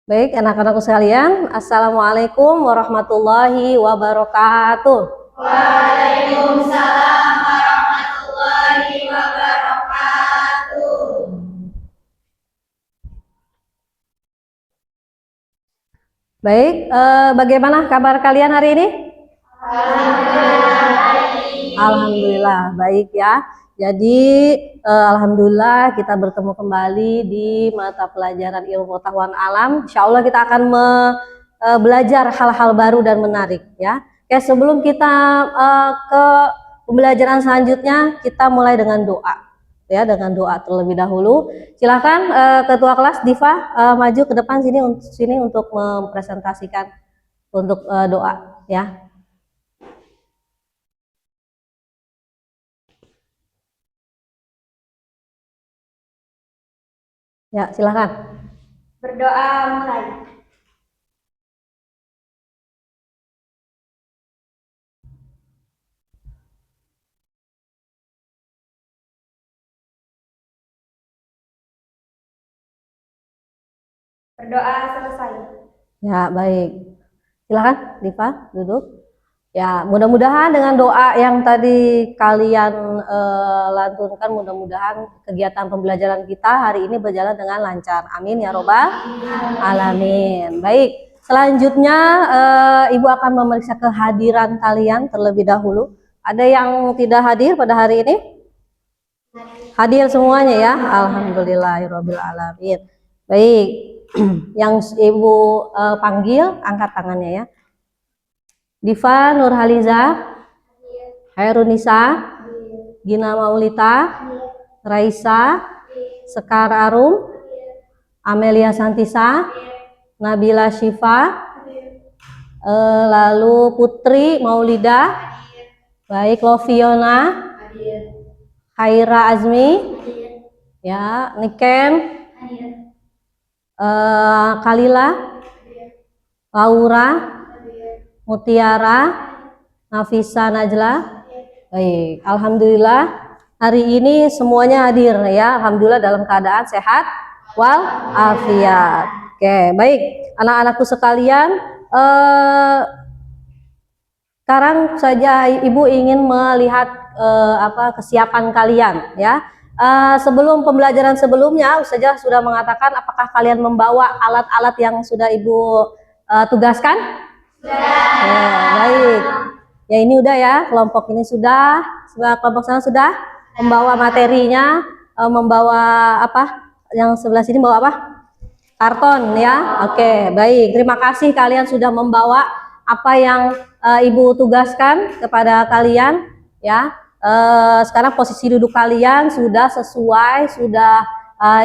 Baik, anak-anakku sekalian, Assalamualaikum warahmatullahi wabarakatuh. Waalaikumsalam warahmatullahi wabarakatuh. Baik, bagaimana kabar kalian hari ini? Alhamdulillah baik. Alhamdulillah, baik ya. Jadi, alhamdulillah kita bertemu kembali di mata pelajaran ilmu pengetahuan alam. Insya Allah kita akan belajar hal-hal baru dan menarik ya. Oke, sebelum kita ke pembelajaran selanjutnya, kita mulai dengan doa. Ya, dengan doa terlebih dahulu. Silakan ketua kelas Diva maju ke depan sini untuk mempresentasikan untuk doa ya. Ya, silakan. Berdoa mulai. Berdoa selesai. Ya, baik. Silakan, Diva, duduk. Ya, mudah-mudahan dengan doa yang tadi kalian lantunkan, mudah-mudahan kegiatan pembelajaran kita hari ini berjalan dengan lancar. Amin ya robbal alamin. Baik, selanjutnya Ibu akan memeriksa kehadiran kalian terlebih dahulu. Ada yang tidak hadir pada hari ini? Hadir semuanya ya. Alhamdulillahirabbil alamin. Baik, yang Ibu panggil angkat tangannya ya. Diva Nurhaliza, Hairunisa, Gina Maulita, Raisa, Sekar Arum, Amelia Santisa, Nabila Syifa, lalu Putri Maulida, baik, Loviona, Khaira Azmi, ya, Niken, Kalila, Laura, Mutiara, Nafisa Najla. Baik, alhamdulillah hari ini semuanya hadir ya. Alhamdulillah dalam keadaan sehat wal afiat. Oke, baik anak-anakku sekalian, sekarang saja Ibu ingin melihat kesiapan kalian ya. Sebelum pembelajaran sebelumnya, Ustazah sudah mengatakan apakah kalian membawa alat-alat yang sudah Ibu tugaskan? Ya, baik. Ya, ini udah ya, kelompok ini sudah, kelompok sana sudah membawa materinya, membawa apa? Yang sebelah sini bawa apa? Karton ya. Oke, baik. Terima kasih kalian sudah membawa apa yang Ibu tugaskan kepada kalian ya. Sekarang posisi duduk kalian sudah sesuai, sudah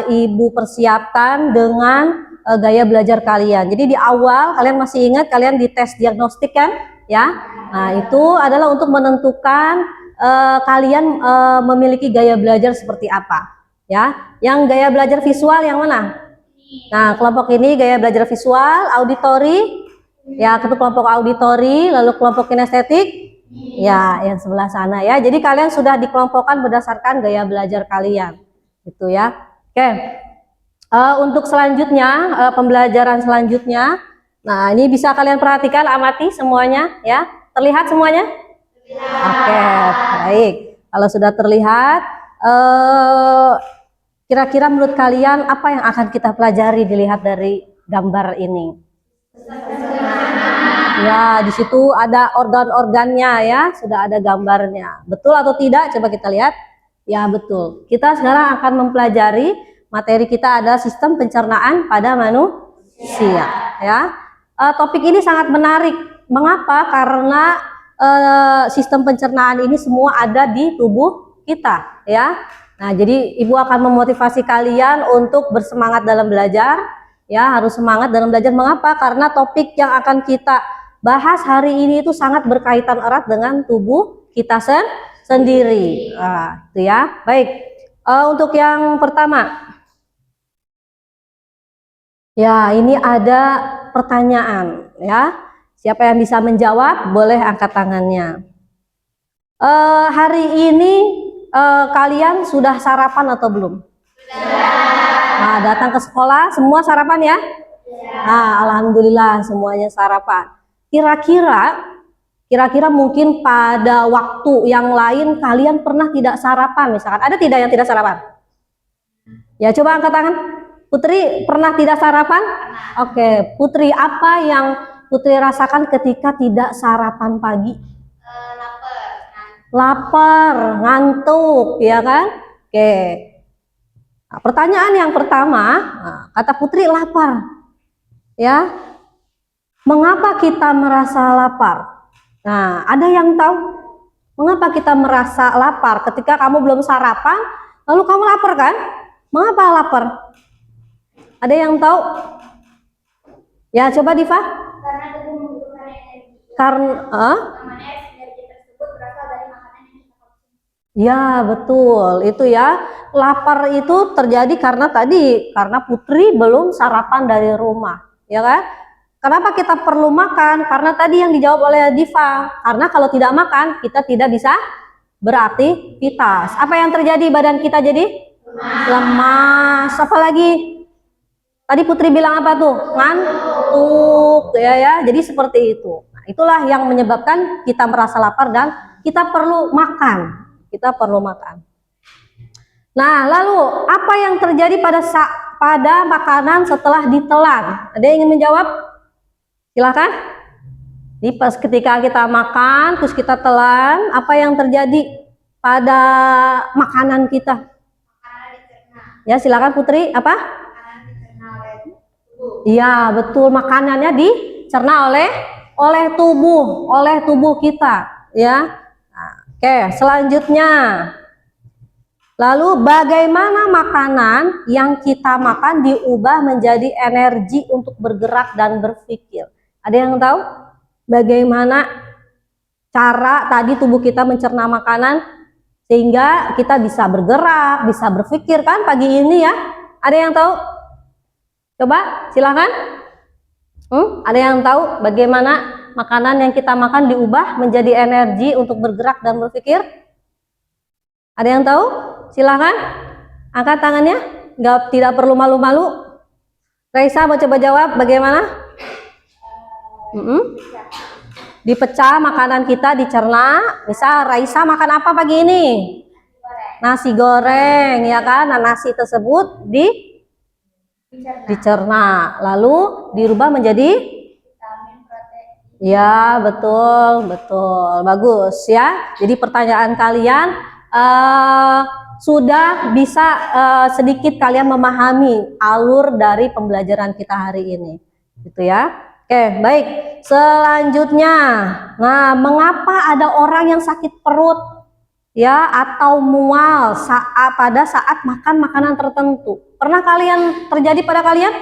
Ibu persiapkan dengan gaya belajar kalian. Jadi di awal kalian masih ingat kalian dites diagnostik kan ya. Nah, itu adalah untuk menentukan kalian memiliki gaya belajar seperti apa ya. Yang gaya belajar visual yang mana? Nah, kelompok ini gaya belajar visual, auditori ya, kelompok auditori, lalu kelompok kinestetik ya, yang sebelah sana ya. Jadi kalian sudah dikelompokkan berdasarkan gaya belajar kalian gitu ya. Oke. Untuk selanjutnya, pembelajaran selanjutnya, nah ini bisa kalian perhatikan, amati semuanya ya. Terlihat semuanya? Oke, baik. Kalau sudah terlihat, kira-kira menurut kalian apa yang akan kita pelajari dilihat dari gambar ini? Ya, di situ ada organ-organnya ya, sudah ada gambarnya. Betul atau tidak? Coba kita lihat. Ya, betul. Kita sekarang akan mempelajari materi kita ada sistem pencernaan pada manusia ya. Topik ini sangat menarik. Mengapa? Karena sistem pencernaan ini semua ada di tubuh kita ya. Nah, jadi Ibu akan memotivasi kalian untuk bersemangat dalam belajar ya, harus semangat dalam belajar. Mengapa? Karena topik yang akan kita bahas hari ini itu sangat berkaitan erat dengan tubuh kita sendiri. Nah, itu ya. Baik. Untuk yang pertama, ya, ini ada pertanyaan ya. Siapa yang bisa menjawab boleh angkat tangannya. Hari ini kalian sudah sarapan atau belum? Nah, datang ke sekolah semua sarapan ya? Alhamdulillah semuanya sarapan. Kira-kira mungkin pada waktu yang lain kalian pernah tidak sarapan misalkan. Ada tidak yang tidak sarapan? Ya, coba angkat tangan. Putri pernah tidak sarapan? Oke, Putri, apa yang Putri rasakan ketika tidak sarapan pagi? Lapar, ngantuk, ya kan? Oke. Nah, pertanyaan yang pertama, kata Putri lapar. Ya. Mengapa kita merasa lapar? Nah, ada yang tahu mengapa kita merasa lapar ketika kamu belum sarapan, lalu kamu lapar kan? Mengapa lapar? Ada yang tahu? Ya, coba Diva. Karena tubuh membutuhkan energi. Karena Namanya energi tersebut berasal dari makanan yang kita konsumsi. ya, betul. Itu ya. Lapar itu terjadi karena Putri belum sarapan dari rumah, ya kan? Kenapa kita perlu makan? Karena tadi yang dijawab oleh Diva. Karena kalau tidak makan, kita tidak bisa beraktivitas. Apa yang terjadi? Badan kita jadi lemas. Apa lagi? Tadi Putri bilang apa tuh? Ngantuk, ya. Jadi seperti itu. Nah, itulah yang menyebabkan kita merasa lapar dan kita perlu makan. Kita perlu makan. Nah, lalu apa yang terjadi pada makanan setelah ditelan? Ada yang ingin menjawab? Silakan. Ketika kita makan, terus kita telan, apa yang terjadi pada makanan kita? Makanan dicerna. Ya, silakan Putri. Apa? Makanan dicerna oleh tubuh. Iya, betul, makanannya dicerna oleh tubuh kita, ya. Nah, oke, selanjutnya. Lalu bagaimana makanan yang kita makan diubah menjadi energi untuk bergerak dan berpikir? Ada yang tahu bagaimana cara tadi tubuh kita mencerna makanan sehingga kita bisa bergerak, bisa berpikir kan pagi ini ya? Ada yang tahu? Coba silakan. Ada yang tahu bagaimana makanan yang kita makan diubah menjadi energi untuk bergerak dan berpikir? Ada yang tahu? Silakan. Angkat tangannya. Tidak perlu malu-malu. Raisa mau coba jawab bagaimana? Dipecah makanan kita, dicerna. Misal Raisa makan apa pagi ini? Nasi goreng, ya kan? Nah, nasi tersebut dicerna, lalu dirubah menjadi Vitamin, protein. ya, betul, bagus ya. Jadi pertanyaan kalian sudah bisa sedikit kalian memahami alur dari pembelajaran kita hari ini, gitu ya. Oke, baik. Selanjutnya, nah, mengapa ada orang yang sakit perut, ya, atau mual pada saat makan makanan tertentu? Pernah terjadi pada kalian?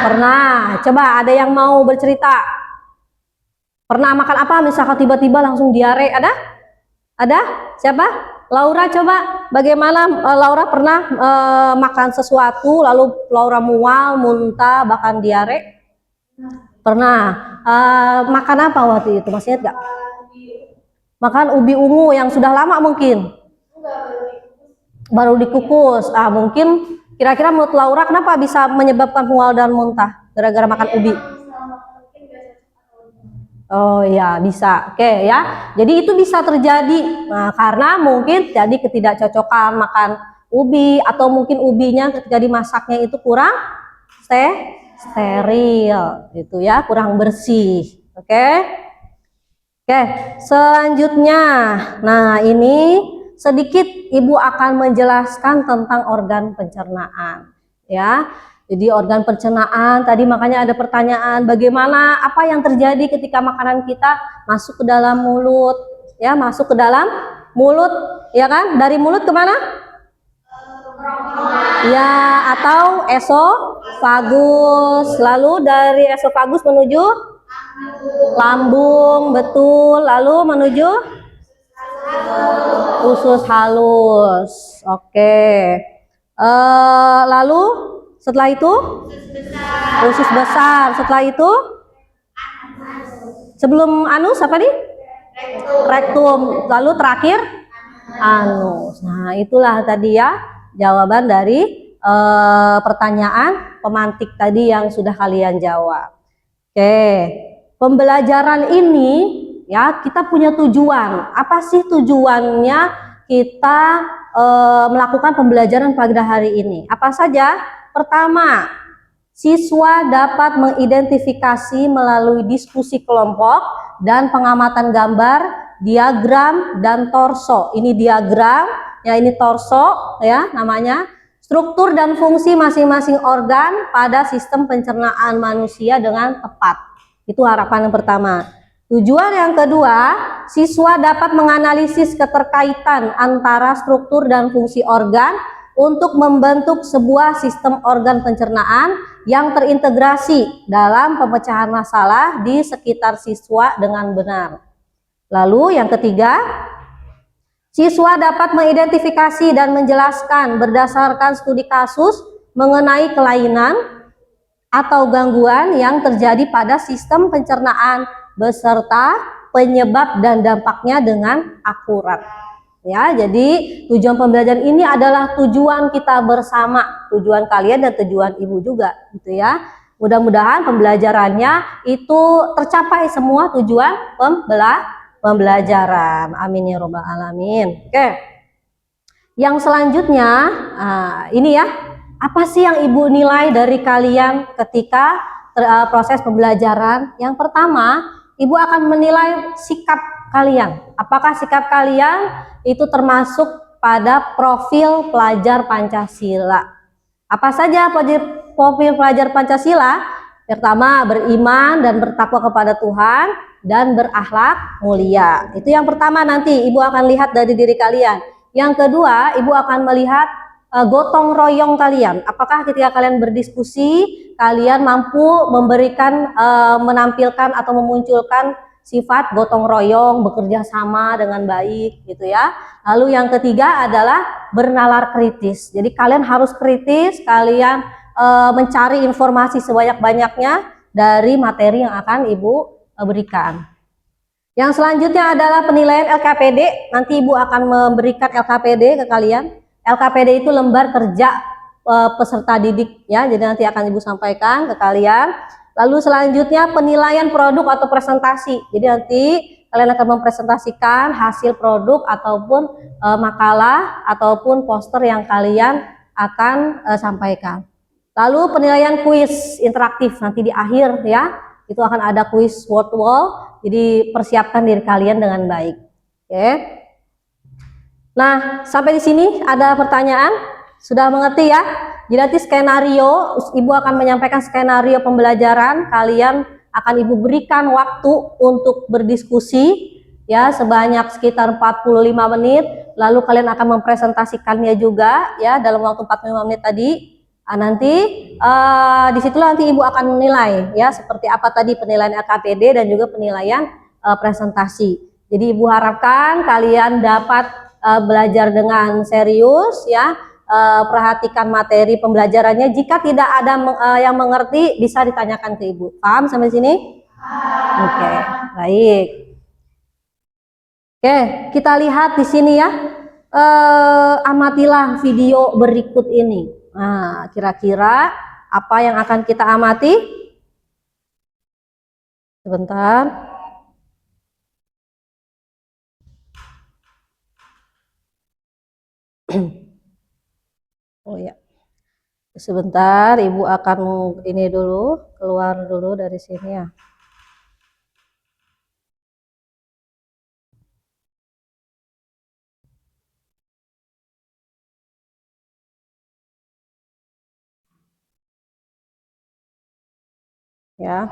Pernah. Coba ada yang mau bercerita? Pernah makan apa? Misalkan tiba-tiba langsung diare, ada? Ada? Siapa? Laura, coba. Bagaimana Laura pernah makan sesuatu lalu Laura mual, muntah, bahkan diare? Pernah. Makan apa waktu itu? Masih ingat gak? Makan ubi ungu yang sudah lama mungkin. Baru dikukus. Mungkin kira-kira menurut Laura kenapa bisa menyebabkan mual dan muntah gara-gara makan ubi? Oh ya, bisa. Oke ya. Jadi itu bisa terjadi. Nah, karena mungkin jadi ketidakcocokan makan ubi, atau mungkin ubinya ketika dimasaknya itu kurang steril gitu ya, kurang bersih. Oke. Selanjutnya. Nah, ini sedikit Ibu akan menjelaskan tentang organ pencernaan ya. Jadi organ pencernaan tadi, makanya ada pertanyaan bagaimana, apa yang terjadi ketika makanan kita masuk ke dalam mulut, ya, masuk ke dalam mulut, ya kan? Dari mulut kemana? Ya, atau esofagus. Lalu dari esofagus menuju lambung, betul. Lalu menuju usus halus. Oke. Lalu setelah itu usus besar. Setelah itu sebelum anus apa nih? Rektum. Lalu terakhir anus. Nah, itulah tadi ya jawaban dari pertanyaan pemantik tadi yang sudah kalian jawab. Oke, pembelajaran ini ya kita punya tujuan. Apa sih tujuannya kita melakukan pembelajaran pada hari ini? Apa saja? Pertama, siswa dapat mengidentifikasi melalui diskusi kelompok dan pengamatan gambar, diagram, dan torso. Ini diagram, ya ini torso ya namanya. Struktur dan fungsi masing-masing organ pada sistem pencernaan manusia dengan tepat. Itu harapan yang pertama. Tujuan yang kedua, siswa dapat menganalisis keterkaitan antara struktur dan fungsi organ untuk membentuk sebuah sistem organ pencernaan yang terintegrasi dalam pemecahan masalah di sekitar siswa dengan benar. Lalu yang ketiga, siswa dapat mengidentifikasi dan menjelaskan berdasarkan studi kasus mengenai kelainan atau gangguan yang terjadi pada sistem pencernaan beserta penyebab dan dampaknya dengan akurat. Ya, jadi tujuan pembelajaran ini adalah tujuan kita bersama, tujuan kalian dan tujuan ibu juga, gitu ya. Mudah-mudahan pembelajarannya itu tercapai semua tujuan pembelajaran. Amin ya robbal alamin. Oke. Yang selanjutnya, ini ya, apa sih yang ibu nilai dari kalian ketika proses pembelajaran? Yang pertama, ibu akan menilai sikap kalian. Apakah sikap kalian itu termasuk pada profil pelajar Pancasila? Apa saja profil pelajar Pancasila? Pertama, beriman dan bertakwa kepada Tuhan dan berakhlak mulia. Itu yang pertama, nanti ibu akan lihat dari diri kalian. Yang kedua, ibu akan melihat gotong royong kalian. Apakah ketika kalian berdiskusi, kalian mampu memberikan, menampilkan atau memunculkan sifat gotong royong, bekerja sama dengan baik, gitu ya. Lalu yang ketiga adalah bernalar kritis. Jadi kalian harus kritis, kalian mencari informasi sebanyak-banyaknya dari materi yang akan ibu berikan. Yang selanjutnya adalah penilaian LKPD. Nanti ibu akan memberikan LKPD ke kalian. LKPD itu lembar kerja peserta didik ya. Jadi nanti akan ibu sampaikan ke kalian. Lalu selanjutnya penilaian produk atau presentasi. Jadi nanti kalian akan mempresentasikan hasil produk ataupun makalah ataupun poster yang kalian akan sampaikan. Lalu penilaian kuis interaktif nanti di akhir ya, itu akan ada kuis word wall, jadi persiapkan diri kalian dengan baik. Oke. Nah, sampai di sini ada pertanyaan? Sudah mengerti ya? Jadi nanti skenario, ibu akan menyampaikan skenario pembelajaran, kalian akan ibu berikan waktu untuk berdiskusi ya sebanyak sekitar 45 menit, lalu kalian akan mempresentasikannya juga ya dalam waktu 45 menit tadi. Nanti disitulah nanti ibu akan menilai ya seperti apa tadi penilaian LKPD dan juga penilaian presentasi. Jadi ibu harapkan kalian dapat belajar dengan serius ya, perhatikan materi pembelajarannya. Jika tidak ada yang mengerti bisa ditanyakan ke ibu. Paham sampai sini? Oke, baik. Oke, kita lihat di sini ya. Amatilah video berikut ini. Nah, kira-kira apa yang akan kita amati? Sebentar. Oh ya. Sebentar, ibu akan ini dulu, keluar dulu dari sini ya. Ya,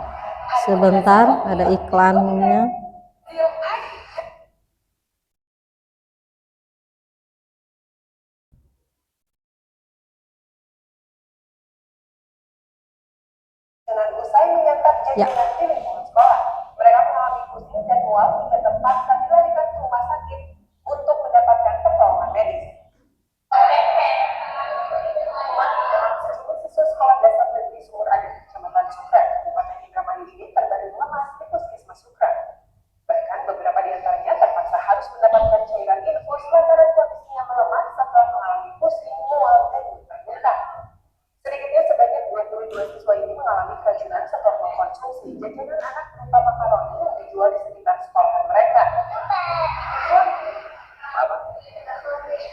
sebentar, ada iklannya. Usai menyantap jajanan di lingkungan sekolah, mereka mengalami pusing dan mual hingga terpaksa dilarikan ke rumah sakit untuk mendapatkan pertolongan medis. Siswa sekolah dasar negeri Sumur Adat, Kecamatan Sukran, Kabupaten Indramayu ini terbaring lemas di puskesmas Sukran. Bahkan beberapa di antaranya terpaksa harus mendapatkan cairan infus lantaran kondisinya melemah setelah mengalami pusing, mual, dan muntah-muntah. Sedikitnya sebanyak 27 konsumsi jajanan anak berupa makaroni yang dijual di sekitar sekolah mereka. Apa?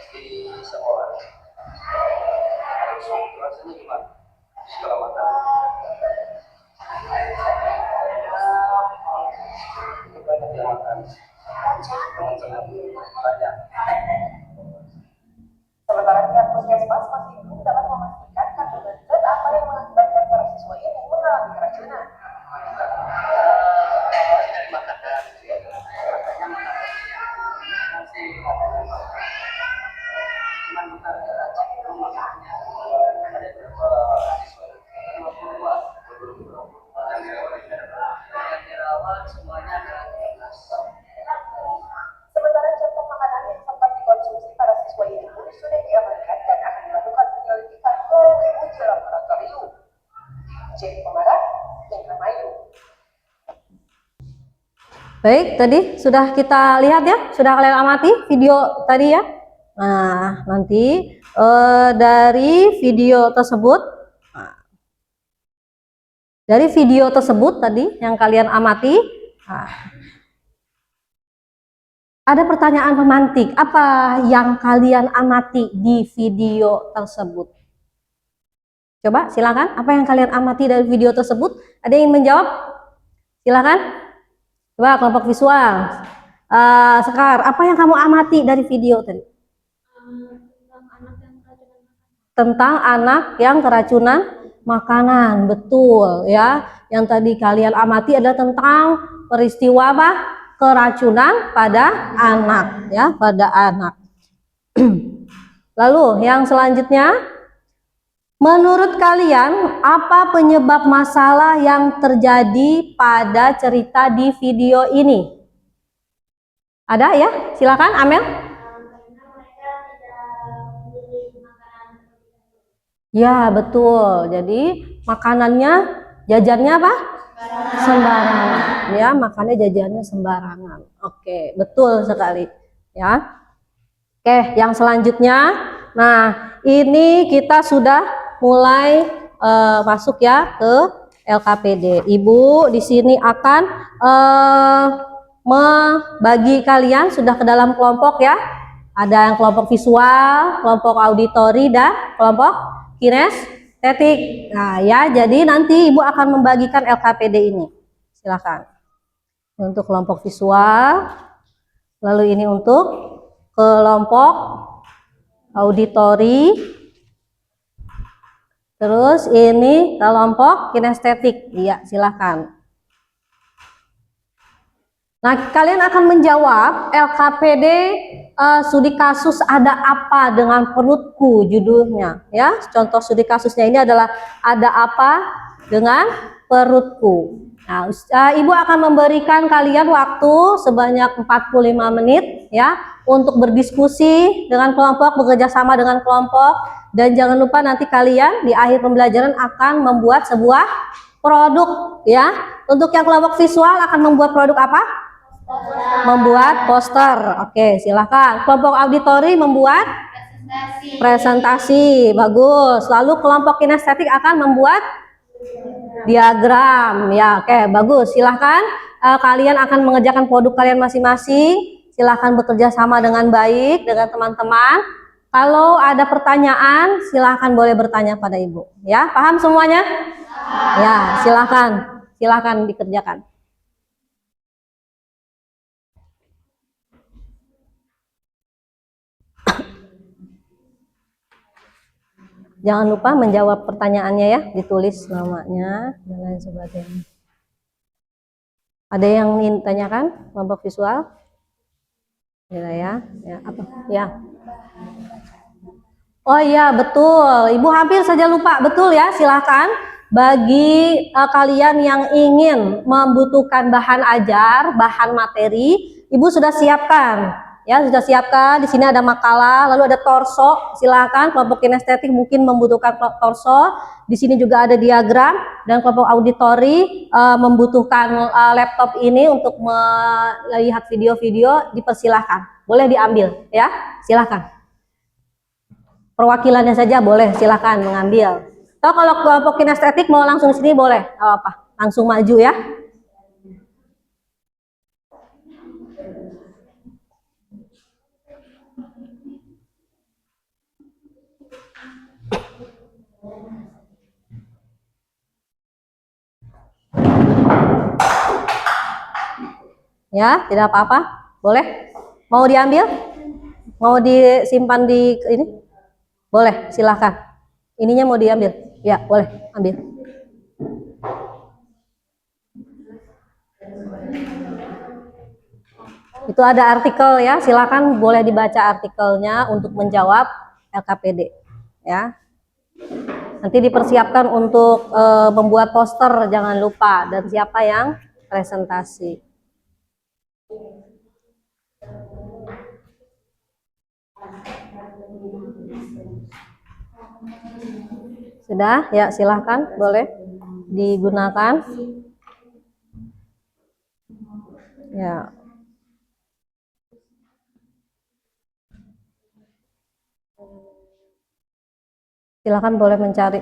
Di sekolah. Rasanya gimana? Segala macam. Banyak yang makan. Teman-teman banyak. Sementara pihak puskesmas masih belum dapat memastikan kandungan zat apa yang mengakibatkan para siswa ini mengalami keracunan. Dari makanan, makanya masih cuman bukan racun itu makanannya ada beberapa siswa 52 yang dirawat semuanya ada 13. Sementara contoh makanan yang sempat dikonsumsi para siswa ini pun sudah diamankan dan akan dilakukan penyelidikan melalui uji laboratorium. Jadi Pemarah, Indramayu. Baik, tadi sudah kita lihat ya, sudah kalian amati video tadi ya. Nah, nanti dari video tersebut, tadi yang kalian amati, ada pertanyaan pemantik. Apa yang kalian amati di video tersebut? Coba silakan. Apa yang kalian amati dari video tersebut? Ada yang ingin menjawab? Silakan. Coba kelompok visual. Sekar, apa yang kamu amati dari video tadi? Tentang anak yang keracunan makanan. Betul ya. Yang tadi kalian amati adalah tentang peristiwa apa? Keracunan pada anak ya, pada anak. Lalu yang selanjutnya, menurut kalian apa penyebab masalah yang terjadi pada cerita di video ini? Ada ya? Silakan Amel. Ya, betul. Jadi makanannya, jajannya apa? Sembarangan. Ya, makannya jajannya sembarangan. Oke, betul sekali. Ya. Oke, yang selanjutnya. Nah, ini kita sudah mulai masuk ya ke LKPD. Ibu di sini akan membagi kalian sudah ke dalam kelompok ya. Ada yang kelompok visual, kelompok auditori, dan kelompok kinestetik. Nah ya, jadi nanti ibu akan membagikan LKPD ini. Silakan. Untuk kelompok visual, lalu ini untuk kelompok auditori, terus ini kelompok kinestetik. Iya, silakan. Nah, kalian akan menjawab LKPD studi kasus ada apa dengan perutku, judulnya ya. Contoh studi kasusnya ini adalah ada apa dengan perutku. Nah, ibu akan memberikan kalian waktu sebanyak 45 menit ya untuk berdiskusi dengan kelompok, bekerja sama dengan kelompok, dan jangan lupa nanti kalian di akhir pembelajaran akan membuat sebuah produk ya. Untuk yang kelompok visual akan membuat produk apa? Membuat poster. Oke, silahkan. Kelompok auditori membuat presentasi. Bagus. Lalu kelompok kinestetik akan membuat diagram. Ya, oke, bagus. Silahkan. Kalian akan mengerjakan produk kalian masing-masing. Silahkan bekerja sama dengan baik dengan teman-teman. Kalau ada pertanyaan, silahkan boleh bertanya pada ibu. Ya, paham semuanya? Ya, silahkan. Silahkan dikerjakan. Jangan lupa menjawab pertanyaannya ya, ditulis namanya dan lain sebagainya. Ada yang ingin tanyakan kelompok visual? Ya, apa? Ya. Oh iya, betul. Ibu hampir saja lupa. Betul ya, silahkan. Bagi kalian yang ingin membutuhkan bahan ajar, bahan materi, ibu sudah siapkan. Ya, sudah siapkan. Di sini ada makalah, lalu ada torso. Silakan kelompok kinestetik mungkin membutuhkan torso. Di sini juga ada diagram, dan kelompok auditori membutuhkan laptop ini untuk melihat video-video. Dipersilahkan, boleh diambil ya. Silakan. Perwakilannya saja boleh, silakan mengambil. Atau kalau kelompok kinestetik mau langsung sini boleh, apa? langsung maju ya. Ya, tidak apa-apa. Boleh? Mau diambil? Mau disimpan di ini? Boleh, silahkan. Ininya mau diambil? Ya, boleh, ambil. Itu ada artikel ya, silakan boleh dibaca artikelnya untuk menjawab LKPD ya. Nanti dipersiapkan untuk membuat poster, jangan lupa, dan siapa yang presentasi. Sudah? Ya, silahkan, boleh digunakan. Ya. Silakan boleh mencari.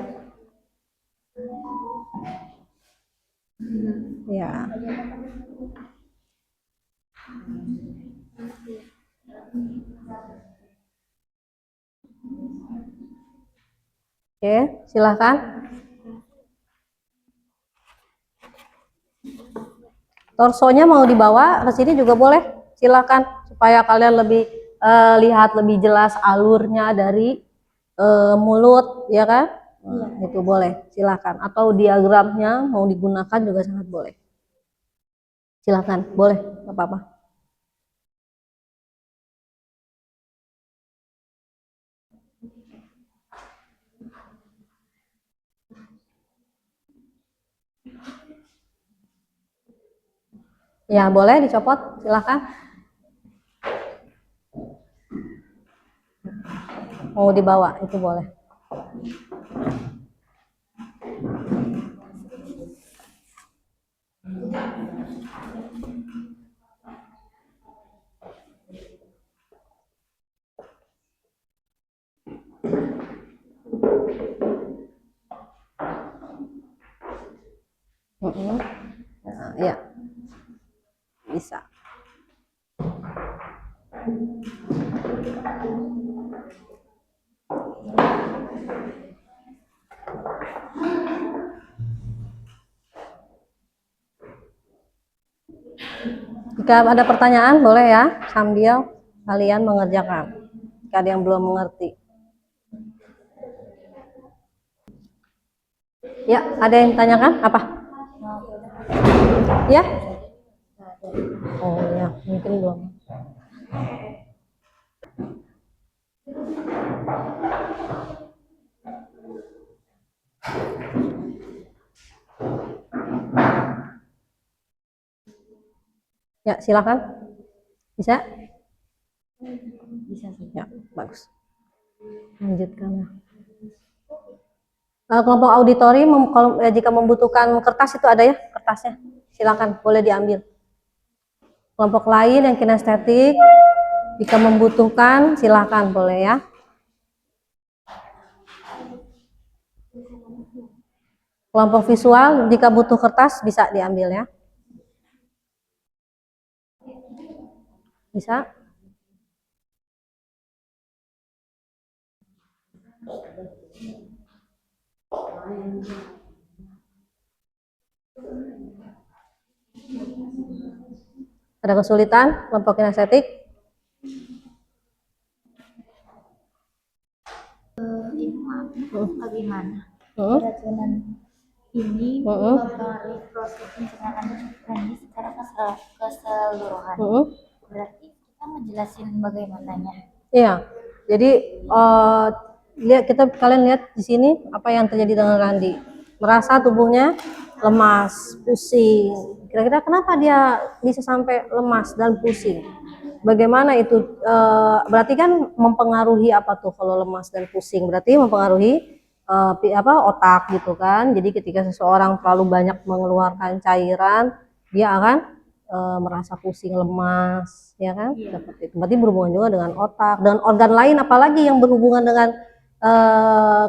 Ya. Oke, silakan. Torsonya mau dibawa ke sini juga boleh, silakan supaya kalian lebih lihat lebih jelas alurnya dari mulut, ya kan? Itu boleh, silakan. Atau diagramnya mau digunakan juga sangat boleh. Silakan, boleh, nggak apa-apa. Ya, boleh dicopot, silakan. Mau dibawa, itu boleh. Nah, ya, bisa. Jika ada pertanyaan boleh ya sambil kalian mengerjakan. Jika ada yang belum mengerti. Ya, ada yang tanyakan apa? Ya? Oh ya, mungkin belum. Ya, silakan. Bisa? Bisa. Ya, bagus. Lanjutkan ya. Kelompok auditori kalau jika membutuhkan kertas itu ada ya kertasnya, silakan boleh diambil. Kelompok lain yang kinestetik jika membutuhkan silakan boleh ya. Kelompok visual jika butuh kertas bisa diambil ya. Bisa? Ada kesulitan kelompok kinestetik? Bagaimana keracunan ini mempengaruhi proses pencernaan cairan secara keseluruhan? Berarti kita menjelasin bagaimananya? Iya, jadi kalian lihat di sini apa yang terjadi dengan Randi. Merasa tubuhnya lemas, pusing. Kira-kira kenapa dia bisa sampai lemas dan pusing? Bagaimana itu? Berarti kan mempengaruhi apa tuh kalau lemas dan pusing? Berarti mempengaruhi otak gitu kan. Jadi ketika seseorang terlalu banyak mengeluarkan cairan, dia akan merasa pusing, lemas, ya kan? Seperti itu. Berarti berhubungan juga dengan otak dan organ lain, apalagi yang berhubungan dengan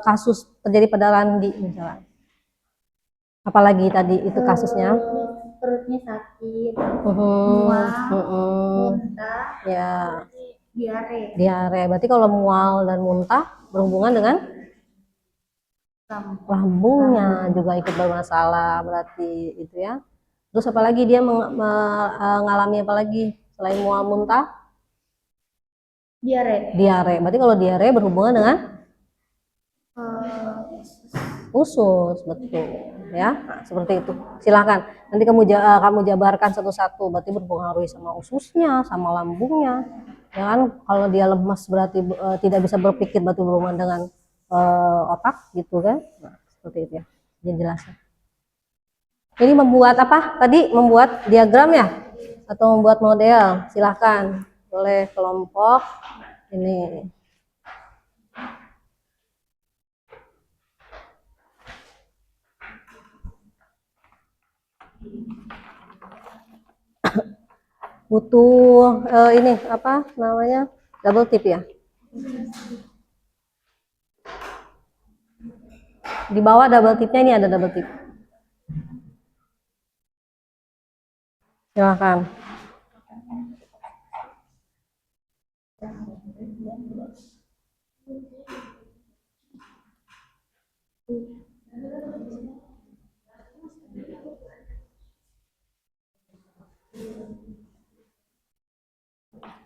kasus terjadi pada Randi misalnya. Apalagi tadi itu kasusnya? Perutnya sakit, Mhm, mual, mhm. muntah, Ya, diare, diare. Berarti kalau mual dan muntah berhubungan dengan lambung. lambungnya juga ikut bermasalah berarti itu ya. Terus apalagi dia mengalami apa lagi selain mual muntah? Diare. Diare. Berarti kalau diare berhubungan dengan usus, betul ya. Nah, seperti itu. Silahkan. Nanti kamu jabarkan satu-satu. Berarti berpengaruh sama ususnya, sama lambungnya. Ya kan? Kalau dia lemas berarti tidak bisa berpikir, berarti berhubungan dengan otak gitu kan? Nah, seperti itu ya. Jadi jelaskan. Ini membuat apa? Tadi membuat diagram ya? Atau membuat model? Silahkan. Boleh kelompok ini. Butuh ini apa namanya, double tip ya, di bawah double tipnya ini ada double tip, silahkan.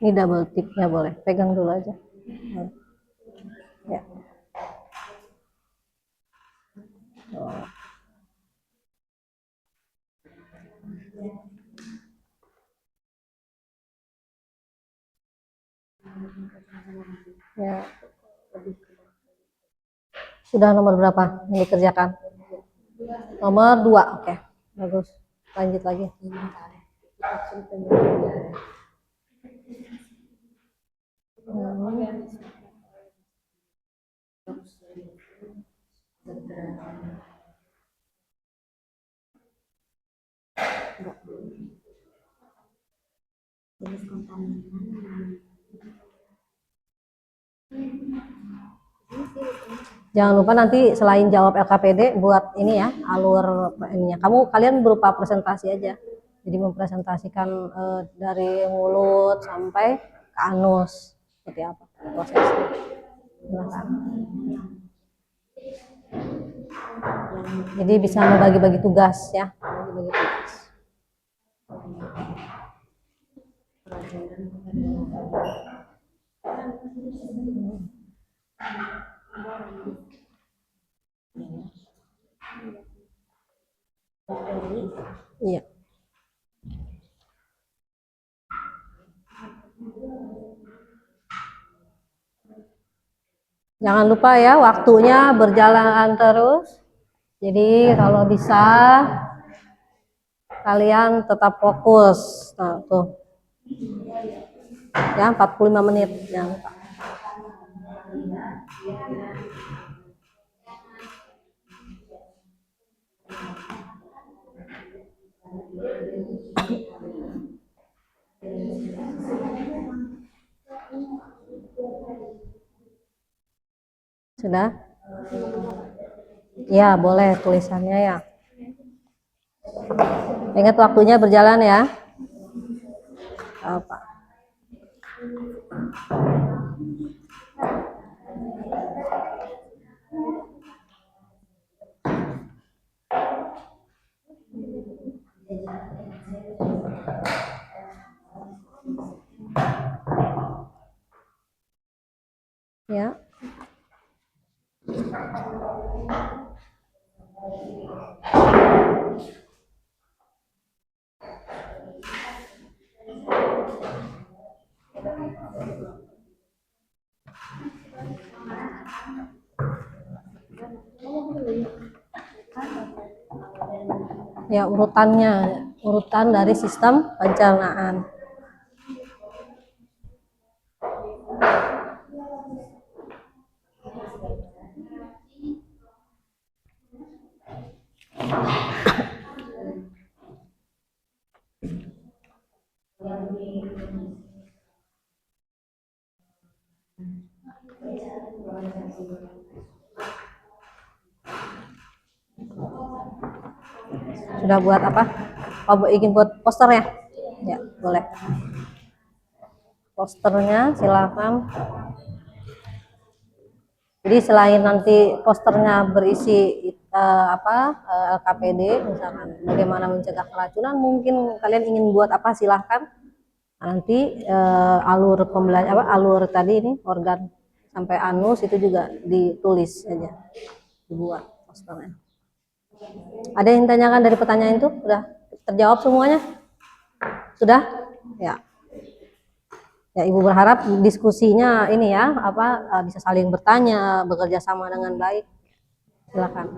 Ini double tipnya, boleh pegang dulu aja ya. Ya, sudah nomor berapa yang dikerjakan? Nomor 2, oke, bagus, lanjut lagi. Jangan lupa nanti selain jawab LKPD buat ini ya, alur ininya. Kalian berupa presentasi aja. Jadi mempresentasikan dari mulut sampai ke anus seperti apa prosesnya. Silakan. Jadi bisa membagi-bagi tugas ya, bagi-bagi tugas. Iya. Jangan lupa ya, waktunya berjalan terus. Jadi kalau bisa kalian tetap fokus. Nah, tuh. Ya, 45 menit. Jangan lupa. Sudah? Ya, boleh tulisannya ya. Ingat waktunya berjalan ya. Apa? Ya. Ya, urutannya, urutan dari sistem pencernaan. Sudah buat apa? Oh, ingin buat posternya? Ya, boleh. Posternya silakan. Jadi selain nanti posternya berisi LKPD, misalkan bagaimana mencegah keracunan, mungkin kalian ingin buat apa silahkan. Nanti alur alur tadi ini organ sampai anus itu juga ditulis aja, dibuat posternya. Ada yang tanyakan dari pertanyaan itu? Sudah terjawab semuanya? Sudah? Ya. Ya, Ibu berharap diskusinya ini ya, bisa saling bertanya, bekerja sama dengan baik. Silakan.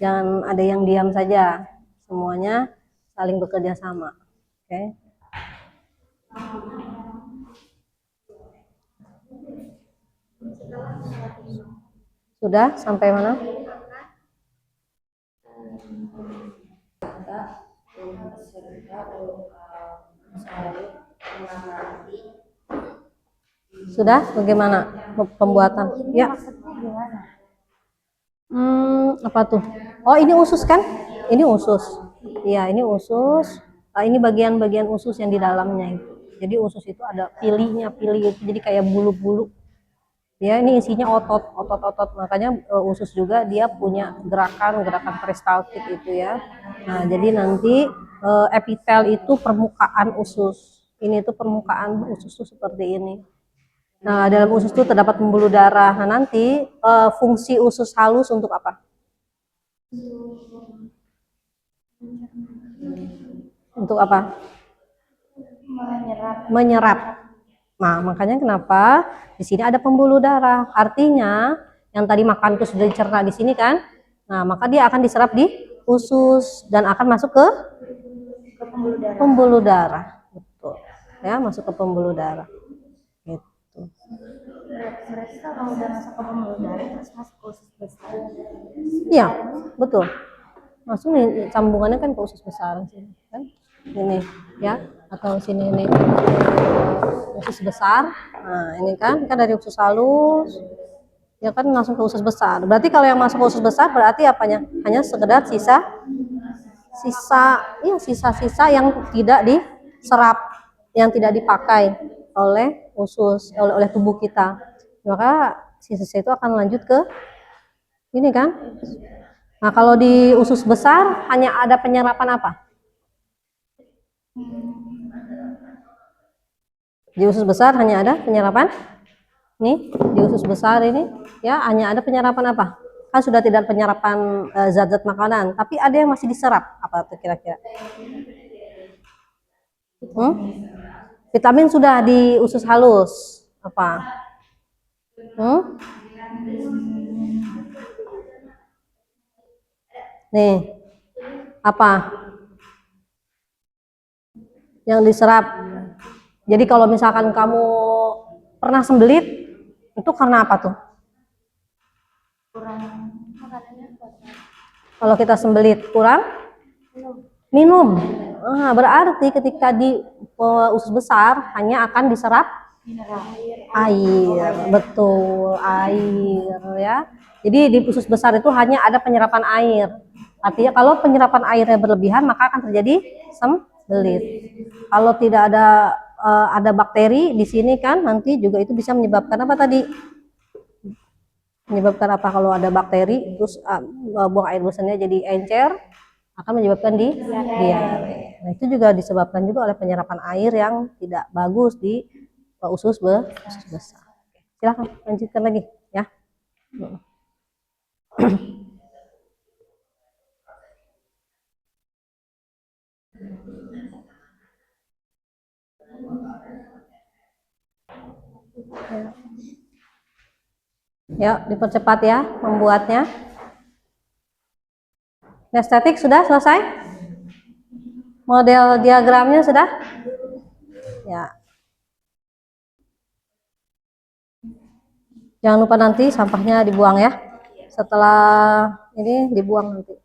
Jangan ada yang diam saja. Semuanya saling bekerja sama. Oke. Sudah sampai mana? Sudah? Bagaimana pembuatan? Ya. Apa tuh? Oh, ini usus kan? Ini usus. Iya, ini usus. Ini bagian-bagian usus yang di dalamnya itu. Jadi usus itu ada pili itu jadi kayak bulu-bulu. Ya, ini isinya otot. Makanya usus juga dia punya gerakan peristaltik itu ya. Nah, jadi nanti epitel itu permukaan usus. Ini tuh permukaan usus tuh seperti ini. Nah, dalam usus itu terdapat pembuluh darah. Nah, nanti fungsi usus halus untuk apa? Untuk apa? Menyerap. Nah, makanya kenapa di sini ada pembuluh darah. Artinya yang tadi makan itu sudah dicerna di sini kan? Nah, maka dia akan diserap di usus dan akan masuk ke pembuluh darah. Betul. Ya, masuk ke pembuluh darah. Gitu. Berarti kalau udah masuk ke pembuluh darah terus masuk ke usus besar. Iya, betul. Masuk nih sambungannya kan ke usus besar sini, kan? Ini ya, atau sini ini usus besar. Nah, ini kan dari usus halus ya kan langsung ke usus besar. Berarti kalau yang masuk ke usus besar berarti apanya? Hanya sekedar sisa-sisa yang tidak diserap, yang tidak dipakai oleh usus, oleh tubuh kita. Maka sisa-sisa itu akan lanjut ke ini kan. Nah, kalau di usus besar hanya ada penyerapan apa? Di usus besar hanya ada penyerapan. Nih, di usus besar ini ya hanya ada penyerapan apa? Kan sudah tidak ada penyerapan zat-zat makanan, tapi ada yang masih diserap. Apa tuh kira-kira? Vitamin sudah di usus halus. Apa? Nih, apa? Yang diserap. Jadi kalau misalkan kamu pernah sembelit, itu karena apa tuh? Kalau kita sembelit kurang minum. Nah, berarti ketika di usus besar hanya akan diserap air, betul, air ya. Jadi di usus besar itu hanya ada penyerapan air. Artinya kalau penyerapan airnya berlebihan maka akan terjadi sembelit. Kalau tidak ada bakteri di sini kan nanti juga itu bisa menyebabkan apa tadi? Menyebabkan apa kalau ada bakteri terus buang air besarnya jadi encer akan menyebabkan diare. Nah, itu juga disebabkan juga oleh penyerapan air yang tidak bagus di usus besar. Silahkan lanjutkan lagi ya. Ya, dipercepat ya membuatnya. Estetik sudah selesai? Model diagramnya sudah? Ya. Jangan lupa nanti sampahnya dibuang ya. Setelah ini dibuang nanti.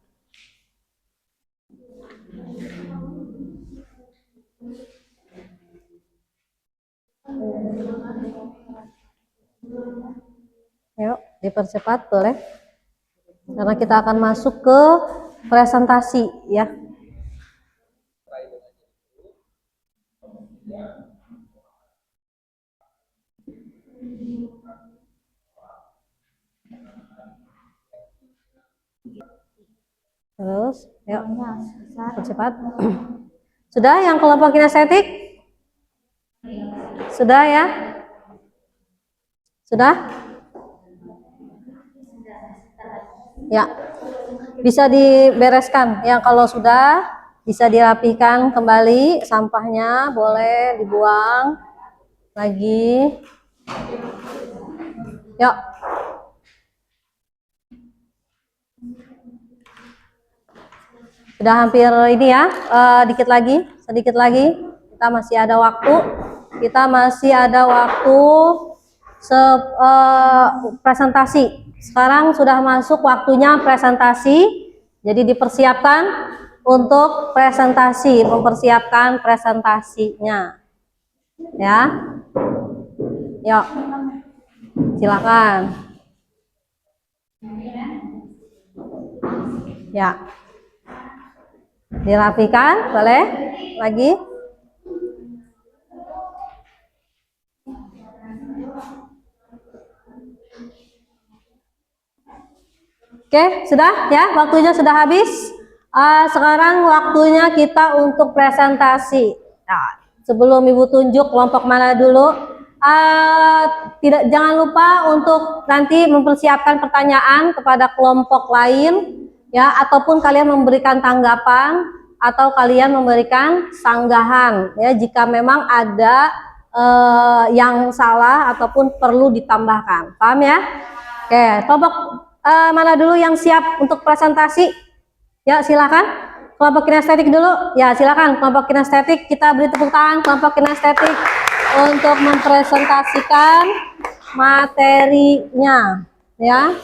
Yuk, dipercepat boleh. Karena kita akan masuk ke presentasi ya. Terus, yuk, cepat. Sudah yang kelompok kinestetik? Sudah ya? Sudah? Ya, bisa dibereskan. Yang kalau sudah, bisa dirapihkan kembali sampahnya, boleh dibuang lagi. Yuk. Sudah hampir ini ya, sedikit lagi. Kita masih ada waktu. Presentasi. Sekarang sudah masuk waktunya presentasi. Jadi dipersiapkan untuk presentasi, mempersiapkan presentasinya. Ya. Yuk. Silakan. Ya. Dirapikan, boleh? Lagi. Oke, sudah ya, waktunya sudah habis. Sekarang waktunya kita untuk presentasi. Nah, sebelum Ibu tunjuk kelompok mana dulu, jangan lupa untuk nanti mempersiapkan pertanyaan kepada kelompok lain, ya, ataupun kalian memberikan tanggapan atau kalian memberikan sanggahan, ya, jika memang ada yang salah ataupun perlu ditambahkan. Paham ya? Oke, kelompok mana dulu yang siap untuk presentasi? Ya, silakan. Kelompok kinestetik dulu. Ya, silakan kelompok kinestetik, kita beri tepuk tangan kelompok kinestetik untuk mempresentasikan materinya, ya.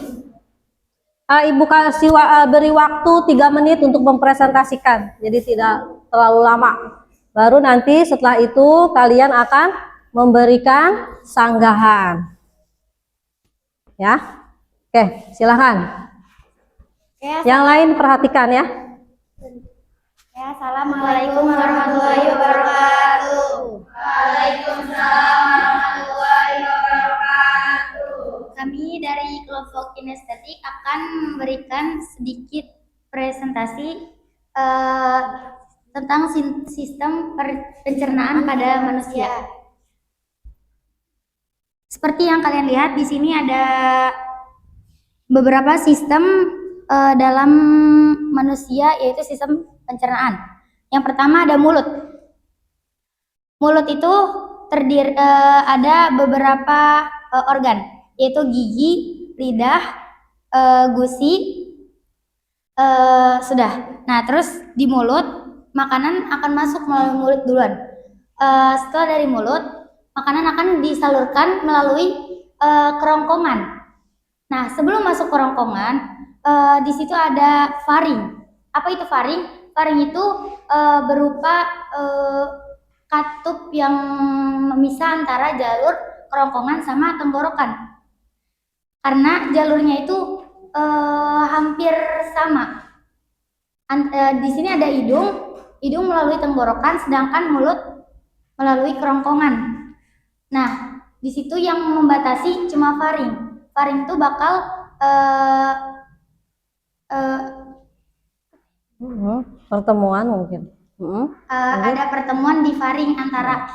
Ibu kasih beri waktu 3 menit untuk mempresentasikan, jadi tidak terlalu lama. Baru nanti setelah itu kalian akan memberikan sanggahan, ya. Oke, silakan. Yang lain perhatikan ya. Ya, assalamualaikum warahmatullahi wabarakatuh. Waalaikumsalam warahmatullahi wabarakatuh. Kami dari kelompok kinestetik akan memberikan sedikit presentasi tentang sistem pencernaan pada manusia. Seperti yang kalian lihat di sini ada beberapa sistem dalam manusia, yaitu sistem pencernaan. Yang pertama ada mulut. Mulut itu terdiri ada beberapa organ, yaitu gigi, lidah, gusi, sudah. Nah, terus di mulut makanan akan masuk melalui mulut duluan. Setelah dari mulut, makanan akan disalurkan melalui kerongkongan. Nah, sebelum masuk kerongkongan, di situ ada faring. Apa itu faring? Faring itu berupa katup yang memisah antara jalur kerongkongan sama tenggorokan. Karena jalurnya itu hampir sama. Di sini ada hidung melalui tenggorokan, sedangkan mulut melalui kerongkongan. Nah, di situ yang membatasi cuma faring. Faring itu bakal Pertemuan mungkin. ada pertemuan di faring antara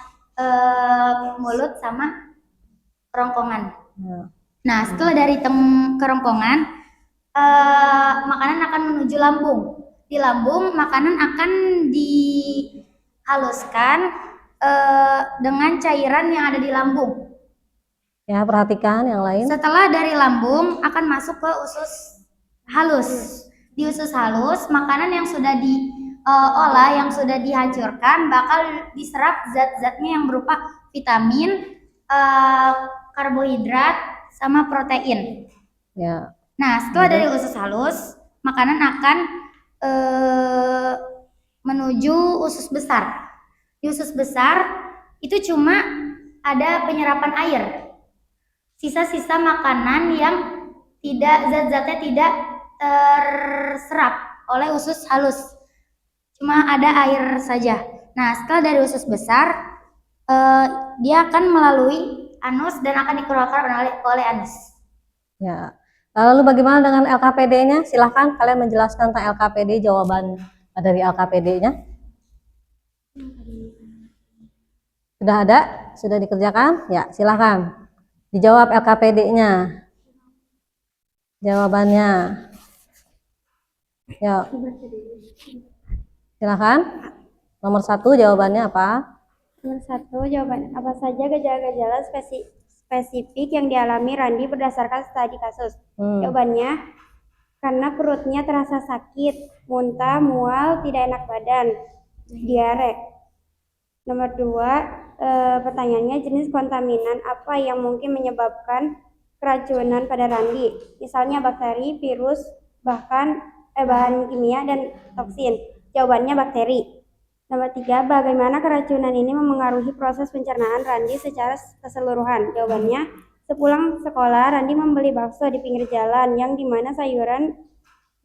mulut sama kerongkongan. Nah, setelah dari kerongkongan, makanan akan menuju lambung. Di lambung, makanan akan dihaluskan dengan cairan yang ada di lambung. Ya, perhatikan yang lain. Setelah dari lambung akan masuk ke usus halus. Di usus halus, makanan yang sudah diolah, yang sudah dihancurkan, bakal diserap zat-zatnya yang berupa vitamin, karbohidrat, sama protein. Ya. Nah, setelah dari usus halus, makanan akan menuju usus besar. Di usus besar itu cuma ada penyerapan air. Sisa-sisa makanan yang zat-zatnya tidak terserap oleh usus halus, cuma ada air saja. Nah, setelah dari usus besar, dia akan melalui anus dan akan dikeluarkan oleh anus. Ya, Lalu bagaimana dengan LKPD-nya? Silahkan kalian menjelaskan tentang LKPD, jawaban dari LKPD-nya. Sudah ada? Sudah dikerjakan? Ya, silahkan. Dijawab LKPD-nya. Jawabannya. Ya. Silahkan. Nomor 1 jawabannya apa? Nomor 1, jawaban apa saja gejala-gejala spesifik yang dialami Randi berdasarkan studi kasus? Jawabannya, karena perutnya terasa sakit, muntah, mual, tidak enak badan, diare. Nomor 2, pertanyaannya jenis kontaminan apa yang mungkin menyebabkan keracunan pada Randi? Misalnya bakteri, virus, bahkan bahan kimia dan toksin. Jawabannya bakteri. Nomor 3, bagaimana keracunan ini memengaruhi proses pencernaan Randi secara keseluruhan? Jawabannya, sepulang sekolah Randi membeli bakso di pinggir jalan yang dimana sayuran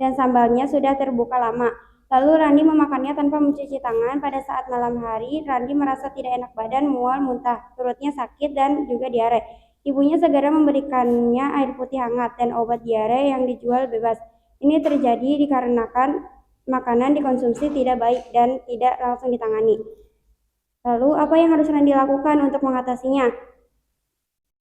dan sambalnya sudah terbuka lama. Lalu Randi memakannya tanpa mencuci tangan. Pada saat malam hari, Randi merasa tidak enak badan, mual, muntah, perutnya sakit dan juga diare. Ibunya segera memberikannya air putih hangat dan obat diare yang dijual bebas. Ini terjadi dikarenakan makanan dikonsumsi tidak baik dan tidak langsung ditangani. Lalu apa yang harus Randi lakukan untuk mengatasinya?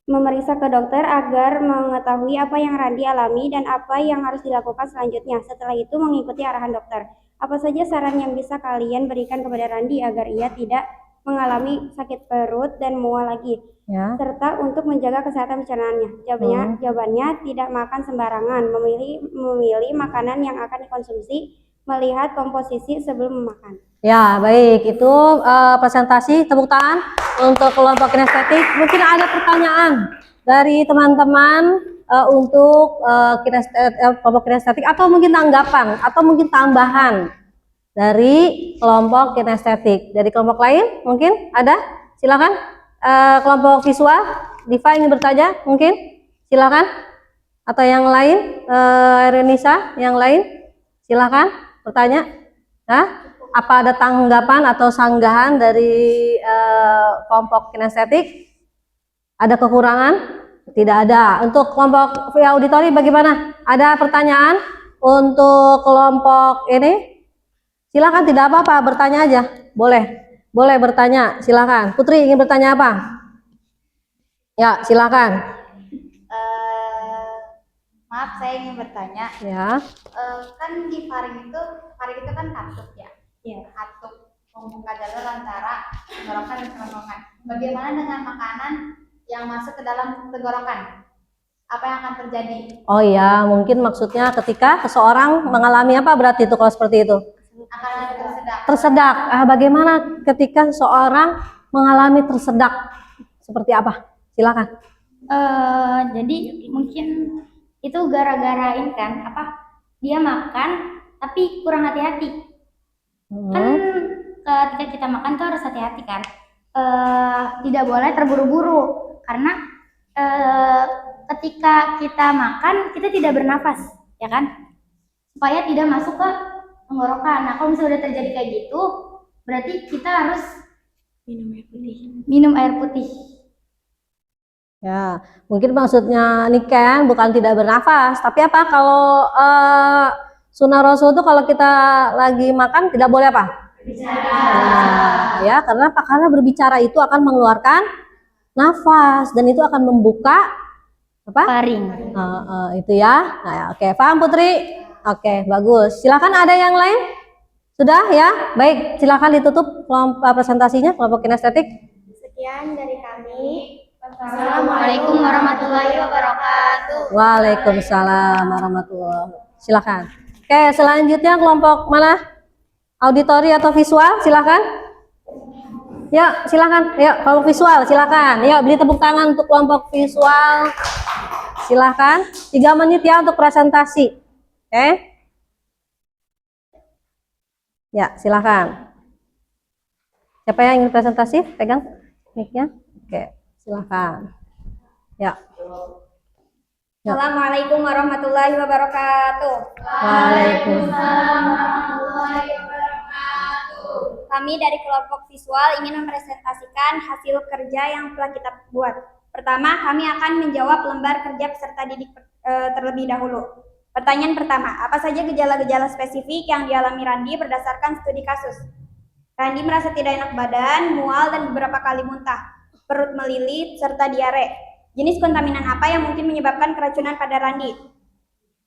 Memeriksa ke dokter agar mengetahui apa yang Randi alami dan apa yang harus dilakukan selanjutnya. Setelah itu mengikuti arahan dokter. Apa saja saran yang bisa kalian berikan kepada Randi agar ia tidak mengalami sakit perut dan mual lagi? Ya. Serta untuk menjaga kesehatan pencernaannya. Jawabannya tidak makan sembarangan, memilih makanan yang akan dikonsumsi, melihat komposisi sebelum memakan. Ya, baik. Itu presentasi, tepuk tangan untuk kelompok kinestetik. Mungkin ada pertanyaan dari teman-teman untuk kelompok kinestetik, atau mungkin tanggapan, atau mungkin tambahan dari kelompok kinestetik. Dari kelompok lain mungkin ada? Silakan. Kelompok visual, Diva ingin bertanya mungkin? Silakan. Atau yang lain, Renisa, yang lain? Silakan bertanya. Apa ada tanggapan atau sanggahan dari kelompok kinestetik? Ada kekurangan? Tidak ada. Untuk kelompok auditori bagaimana? Ada pertanyaan untuk kelompok ini? Silakan, tidak apa-apa, bertanya aja. Boleh bertanya, silakan. Putri ingin bertanya apa? Ya, silakan. Maaf, saya ingin bertanya. Ya. Kan di faring itu kan katup ya. Iya, katup membuka jalur antara tenggorokan dan kerongkongan. Bagaimana dengan makanan yang masuk ke dalam tenggorokan? Apa yang akan terjadi? Oh iya, mungkin maksudnya ketika seseorang mengalami apa berarti itu kalau seperti itu? Akan ada tersedak. Tersedak. Bagaimana ketika seseorang mengalami tersedak? Seperti apa? Silakan. Jadi mungkin itu gara-gara ini kan dia makan tapi kurang hati-hati. Kan ketika kita makan tuh harus hati-hati kan, tidak boleh terburu-buru karena ketika kita makan kita tidak bernafas ya kan, supaya tidak masuk ke tenggorokan. Nah kalau misalnya udah terjadi kayak gitu berarti kita harus minum air putih. Ya, mungkin maksudnya Niken bukan tidak bernafas, tapi apa kalau sunnah Rasul itu kalau kita lagi makan tidak boleh apa? Berbicara. Nah, ya, karena apa? Karena berbicara itu akan mengeluarkan nafas dan itu akan membuka apa? Faring. Itu ya. Nah, ya, oke, paham Putri? Oke, bagus. Silakan, ada yang lain? Sudah ya? Baik, silakan ditutup presentasinya kelompok kinestetik. Sekian dari kami. Assalamualaikum warahmatullahi wabarakatuh. Waalaikumsalam warahmatullahi wabarakatuh. Silakan. Oke, selanjutnya kelompok mana? Auditori atau visual? Silakan. Ya, silakan. Ya, kelompok visual, silakan. Ya, beri tepuk tangan untuk kelompok visual. Silakan. 3 menit ya untuk presentasi. Oke. Ya, silakan. Siapa yang ingin presentasi? Pegang mic-nya. Oke. Silakan. Ya. Assalamualaikum warahmatullahi wabarakatuh. Waalaikumsalam warahmatullahi wabarakatuh. Kami dari kelompok visual ingin mempresentasikan hasil kerja yang telah kita buat. Pertama, kami akan menjawab lembar kerja peserta didik terlebih dahulu. Pertanyaan pertama, apa saja gejala-gejala spesifik yang dialami Randi berdasarkan studi kasus? Randi merasa tidak enak badan, mual, dan beberapa kali muntah, perut melilit, serta diare. Jenis kontaminan apa yang mungkin menyebabkan keracunan pada Randi?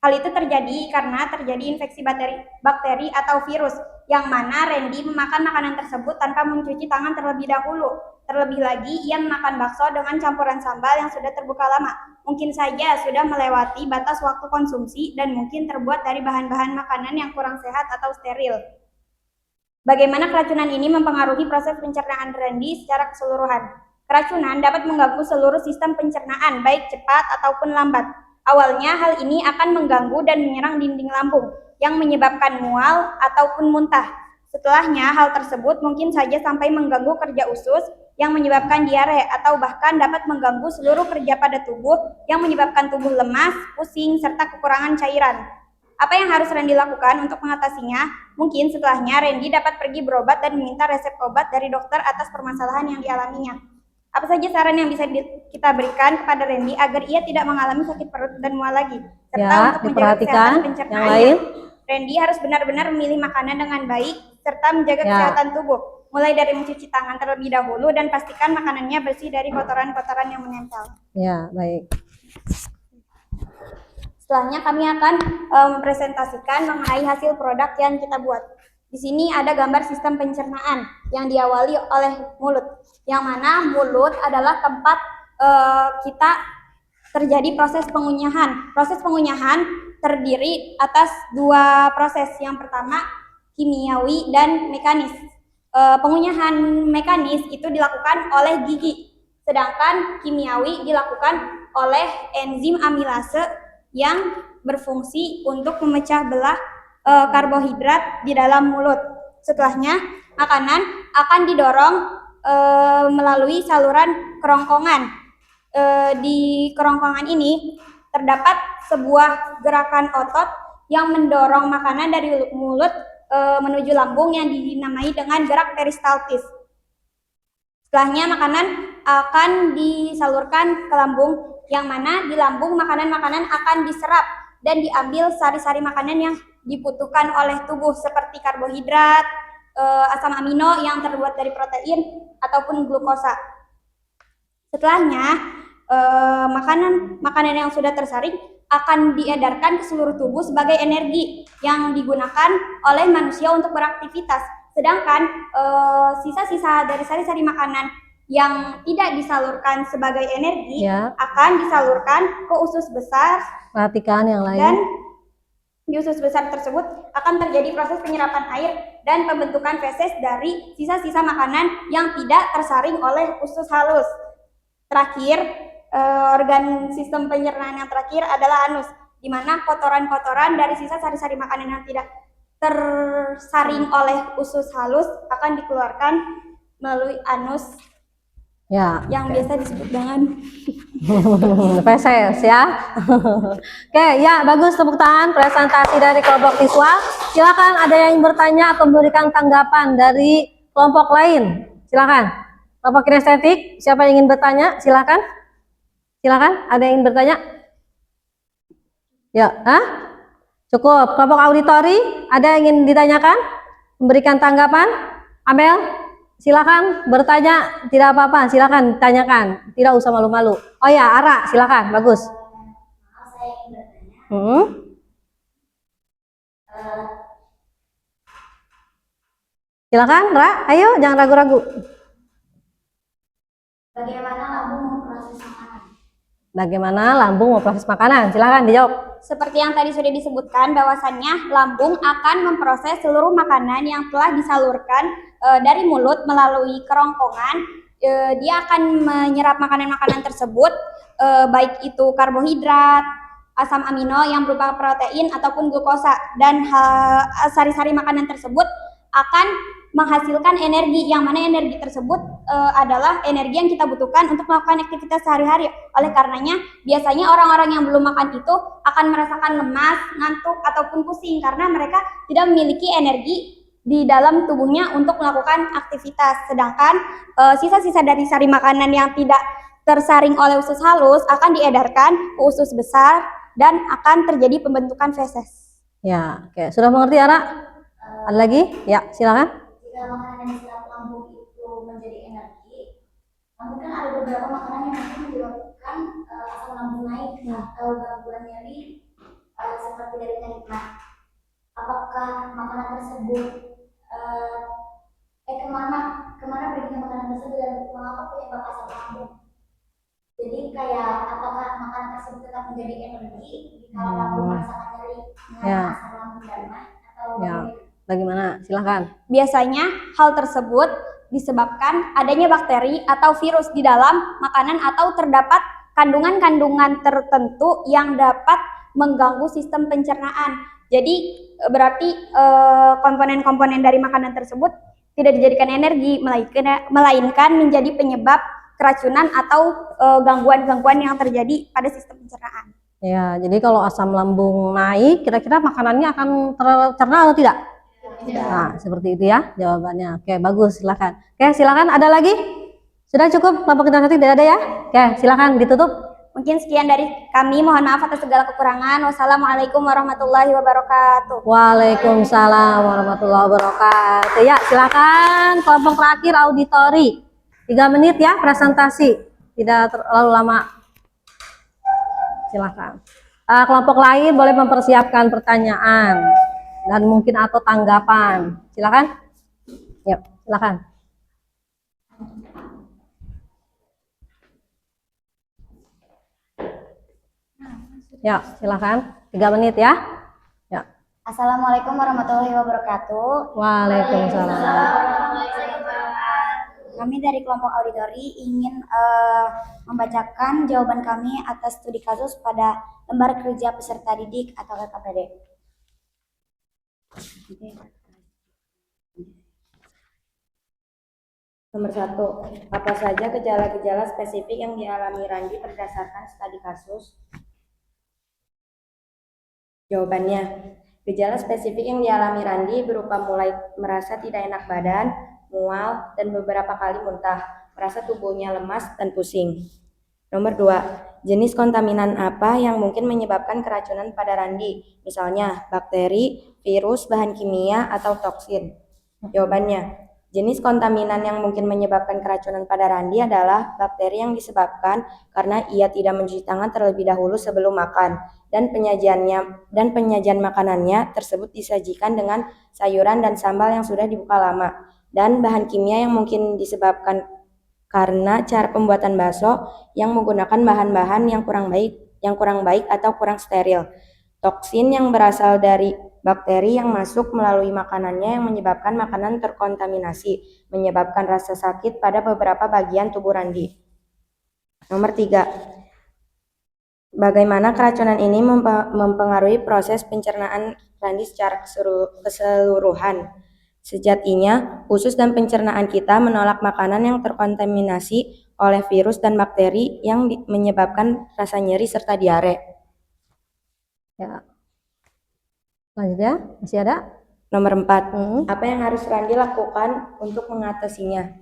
Hal itu terjadi karena terjadi infeksi bakteri atau virus, yang mana Randy memakan makanan tersebut tanpa mencuci tangan terlebih dahulu. Terlebih lagi, ia memakan bakso dengan campuran sambal yang sudah terbuka lama. Mungkin saja sudah melewati batas waktu konsumsi dan mungkin terbuat dari bahan-bahan makanan yang kurang sehat atau steril. Bagaimana keracunan ini mempengaruhi proses pencernaan Randy secara keseluruhan? Keracunan dapat mengganggu seluruh sistem pencernaan, baik cepat ataupun lambat. Awalnya hal ini akan mengganggu dan menyerang dinding lambung, yang menyebabkan mual ataupun muntah. Setelahnya, hal tersebut mungkin saja sampai mengganggu kerja usus, yang menyebabkan diare, atau bahkan dapat mengganggu seluruh kerja pada tubuh, yang menyebabkan tubuh lemas, pusing, serta kekurangan cairan. Apa yang harus Randy lakukan untuk mengatasinya? Mungkin setelahnya Randy dapat pergi berobat dan meminta resep obat dari dokter atas permasalahan yang dialaminya. Apa saja saran yang bisa kita berikan kepada Randy agar ia tidak mengalami sakit perut dan mual lagi? Serta Ya, untuk menjaga diperhatikan. kesehatan Yang pencernaannya. lain? Randy harus benar-benar memilih makanan dengan baik serta menjaga Ya. kesehatan tubuh. Mulai dari mencuci tangan terlebih dahulu dan pastikan makanannya bersih dari kotoran-kotoran yang menempel. Ya, baik. Setelahnya kami akan mempresentasikan mengenai hasil produk yang kita buat. Di sini ada gambar sistem pencernaan yang diawali oleh mulut, yang mana mulut adalah tempat kita terjadi proses pengunyahan. Proses pengunyahan terdiri atas dua proses. Yang pertama kimiawi dan mekanis. Pengunyahan mekanis itu dilakukan oleh gigi, sedangkan kimiawi dilakukan oleh enzim amilase yang berfungsi untuk memecah belah karbohidrat di dalam mulut. Setelahnya, makanan akan didorong melalui saluran kerongkongan. Di kerongkongan ini terdapat sebuah gerakan otot yang mendorong makanan dari mulut menuju lambung yang dinamai dengan gerak peristaltis. Setelahnya, makanan akan disalurkan ke lambung, yang mana di lambung makanan-makanan akan diserap dan diambil sari-sari makanan yang dibutuhkan oleh tubuh seperti karbohidrat, asam amino yang terbuat dari protein ataupun glukosa. Setelahnya, makanan yang sudah tersaring akan diedarkan ke seluruh tubuh sebagai energi yang digunakan oleh manusia untuk beraktivitas. Sedangkan sisa-sisa dari sari-sari makanan yang tidak disalurkan sebagai energi Ya. akan disalurkan ke usus besar, Perhatikan yang lain. dan di usus besar tersebut akan terjadi proses penyerapan air dan pembentukan feses dari sisa-sisa makanan yang tidak tersaring oleh usus halus. Terakhir, organ sistem pencernaan yang terakhir adalah anus, di mana kotoran-kotoran dari sisa sari-sari makanan yang tidak tersaring oleh usus halus akan dikeluarkan melalui anus, Ya. yang biasa disebut dengan Feses ya. Oke, ya bagus, tepuk tangan presentasi dari kelompok visual. Silakan ada yang bertanya atau memberikan tanggapan dari kelompok lain. Silakan. Kelompok kinestetik, siapa yang ingin bertanya? Silakan. Silakan, ada yang ingin bertanya? Ya, cukup. Kelompok auditori, ada yang ingin ditanyakan? Memberikan tanggapan? Amel? Silakan bertanya, tidak apa-apa, silakan tanyakan, tidak usah malu-malu. Oh ya, Ara, silakan, bagus. Saya ingin bertanya, Silakan, Ra, ayo, jangan ragu-ragu. bagaimana lambung memproses makanan? Bagaimana lambung memproses makanan? Silakan dijawab. seperti yang tadi sudah disebutkan, bahwasannya lambung akan memproses seluruh makanan yang telah disalurkan dari mulut melalui kerongkongan. Dia akan menyerap makanan-makanan tersebut, baik itu karbohidrat, asam amino yang berupa protein ataupun glukosa, dan sari-sari makanan tersebut akan menghasilkan energi, yang mana energi tersebut adalah energi yang kita butuhkan untuk melakukan aktivitas sehari-hari. Oleh karenanya, biasanya orang-orang yang belum makan itu akan merasakan lemas, ngantuk, ataupun pusing karena mereka tidak memiliki energi di dalam tubuhnya untuk melakukan aktivitas. Sedangkan sisa-sisa dari sari makanan yang tidak tersaring oleh usus halus akan diedarkan ke usus besar dan akan terjadi pembentukan feses. Ya, oke. Sudah mengerti, Ara? Ada lagi? Ya, silakan. Jika makanan yang diserap lambung itu menjadi energi, namun kan ada beberapa makanan yang mungkin menyebabkan asam lambung naik atau gangguan nyeri seperti dari penyakit. Apakah makanan tersebut kemana perginya makanan tersebut dan mengapa penyebab asam lambung? Jadi kayak apakah makanan tersebut tetap menjadi energi kalau lambung merasakan nyeri Ya. asam lambung dan mah atau Ya. Bagaimana? Silakan. Biasanya hal tersebut disebabkan adanya bakteri atau virus di dalam makanan atau terdapat kandungan-kandungan tertentu yang dapat mengganggu sistem pencernaan. Jadi berarti komponen-komponen dari makanan tersebut tidak dijadikan energi, melainkan menjadi penyebab keracunan atau gangguan-gangguan yang terjadi pada sistem pencernaan. Ya, jadi kalau asam lambung naik, kira-kira makanannya akan tercerna atau tidak? Tidak. Nah, seperti itu ya jawabannya. Oke, bagus, silakan. Oke, silakan. Ada lagi? Sudah cukup? Kelompok interaksi tidak ada ya? Oke, silakan ditutup. Mungkin sekian dari kami. Mohon maaf atas segala kekurangan. Wassalamualaikum warahmatullahi wabarakatuh. Waalaikumsalam warahmatullahi wabarakatuh. Ya, silakan kelompok terakhir auditori. 3 menit ya presentasi. Tidak terlalu lama. Silakan. Kelompok lain boleh mempersiapkan pertanyaan dan mungkin atau tanggapan. Silakan. Yuk, silakan. Ya, silakan. 3 menit ya. Ya. Assalamualaikum warahmatullahi wabarakatuh. Waalaikumsalam. Kami dari kelompok auditori ingin membacakan jawaban kami atas studi kasus pada lembar kerja peserta didik atau LKPD. Nomor 1. Apa saja gejala-gejala spesifik yang dialami Randi berdasarkan studi kasus? Jawabannya, gejala spesifik yang dialami Randi berupa mulai merasa tidak enak badan, mual, dan beberapa kali muntah, merasa tubuhnya lemas dan pusing. Nomor 2, jenis kontaminan apa yang mungkin menyebabkan keracunan pada Randi? Misalnya, bakteri, virus, bahan kimia, atau toksin. Jawabannya, jenis kontaminan yang mungkin menyebabkan keracunan pada Randi adalah bakteri yang disebabkan karena ia tidak mencuci tangan terlebih dahulu sebelum makan, dan penyajian makanannya tersebut disajikan dengan sayuran dan sambal yang sudah dibuka lama, dan bahan kimia yang mungkin disebabkan karena cara pembuatan bakso yang menggunakan bahan-bahan yang kurang baik atau kurang steril. Toksin yang berasal dari bakteri yang masuk melalui makanannya yang menyebabkan makanan terkontaminasi, menyebabkan rasa sakit pada beberapa bagian tubuh Randi. Nomor 3. Bagaimana keracunan ini mempengaruhi proses pencernaan Randi secara keseluruhan? Sejatinya, usus dan pencernaan kita menolak makanan yang terkontaminasi oleh virus dan bakteri yang menyebabkan rasa nyeri serta diare. Ya. Selanjutnya, masih ada? Nomor 4. Apa yang harus Randi lakukan untuk mengatasinya?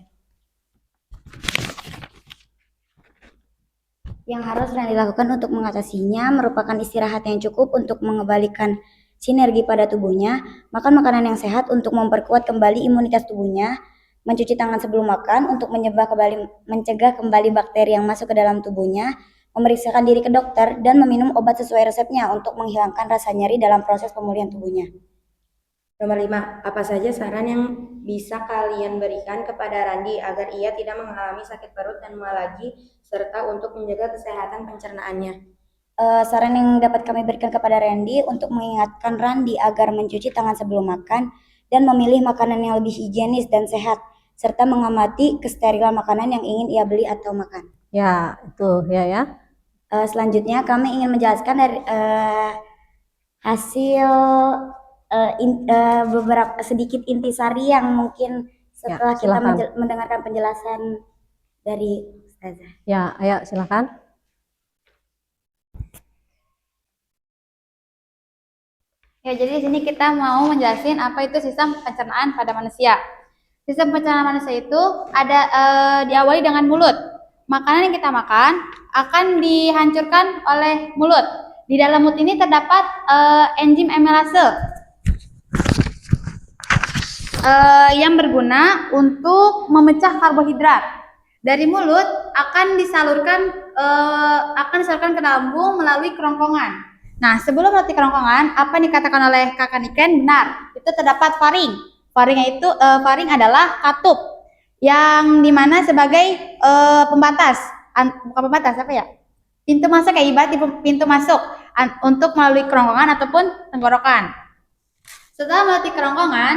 Yang harus Randi lakukan untuk mengatasinya merupakan istirahat yang cukup untuk mengembalikan sinergi pada tubuhnya, makan makanan yang sehat untuk memperkuat kembali imunitas tubuhnya, mencuci tangan sebelum makan untuk mencegah kembali bakteri yang masuk ke dalam tubuhnya, memeriksakan diri ke dokter, dan meminum obat sesuai resepnya untuk menghilangkan rasa nyeri dalam proses pemulihan tubuhnya. Nomor 5. Apa saja saran yang bisa kalian berikan kepada Randi agar ia tidak mengalami sakit perut dan mual lagi, serta untuk menjaga kesehatan pencernaannya? Saran yang dapat kami berikan kepada Randi untuk mengingatkan Randi agar mencuci tangan sebelum makan dan memilih makanan yang lebih higienis dan sehat, serta mengamati kesterilan makanan yang ingin ia beli atau makan. Ya, itu ya. Selanjutnya kami ingin menjelaskan dari hasil beberapa sedikit intisari yang mungkin setelah kita mendengarkan penjelasan dari Ustazah. Ya, ayo silakan. Ya, jadi di sini kita mau menjelasin apa itu sistem pencernaan pada manusia. Sistem pencernaan manusia itu ada diawali dengan mulut. Makanan yang kita makan akan dihancurkan oleh mulut Di dalam mulut ini terdapat enzim amilase yang berguna untuk memecah karbohidrat. Dari mulut akan disalurkan ke dalam lambung melalui kerongkongan. Nah, sebelum melalui kerongkongan, apa yang dikatakan oleh Kakak Niken benar. Itu terdapat faring. Faring adalah katup yang dimana sebagai pembatas, bukan pembatas apa ya? Pintu masuk, kayak ibarat pintu masuk untuk melalui kerongkongan ataupun tenggorokan. Setelah melalui kerongkongan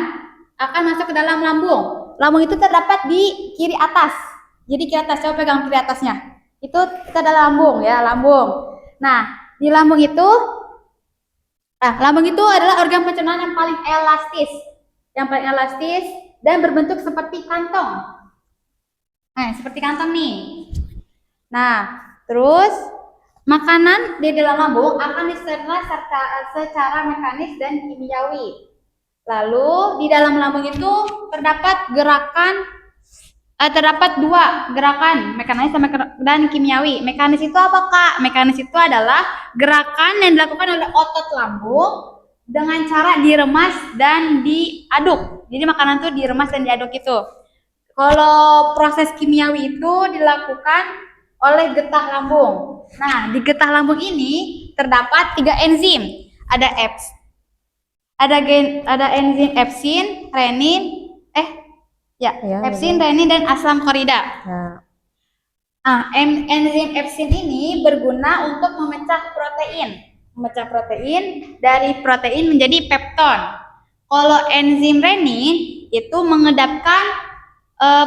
akan masuk ke dalam lambung. Lambung itu terdapat di kiri atas. Jadi kiri atas, coba pegang kiri atasnya. Itu kita ada lambung ya, lambung. Nah, di lambung itu adalah organ pencernaan yang paling elastis dan berbentuk seperti kantong. Nah, seperti kantong nih. Nah, terus makanan di dalam lambung akan diserna secara mekanis dan kimiawi. Lalu di dalam lambung itu terdapat dua gerakan, mekanis dan kimiawi. Mekanis itu apa, Kak? Mekanis itu adalah gerakan yang dilakukan oleh otot lambung dengan cara diremas dan diaduk. Jadi makanan itu diremas dan diaduk itu. Kalau proses kimiawi itu dilakukan oleh getah lambung. Nah, di getah lambung ini terdapat 3 enzim. Ada enzim epsin, renin, epsin, renin, dan asam klorida. Ya. Enzim epsin ini berguna untuk memecah protein dari protein menjadi pepton. Kalau enzim renin itu mengedapkan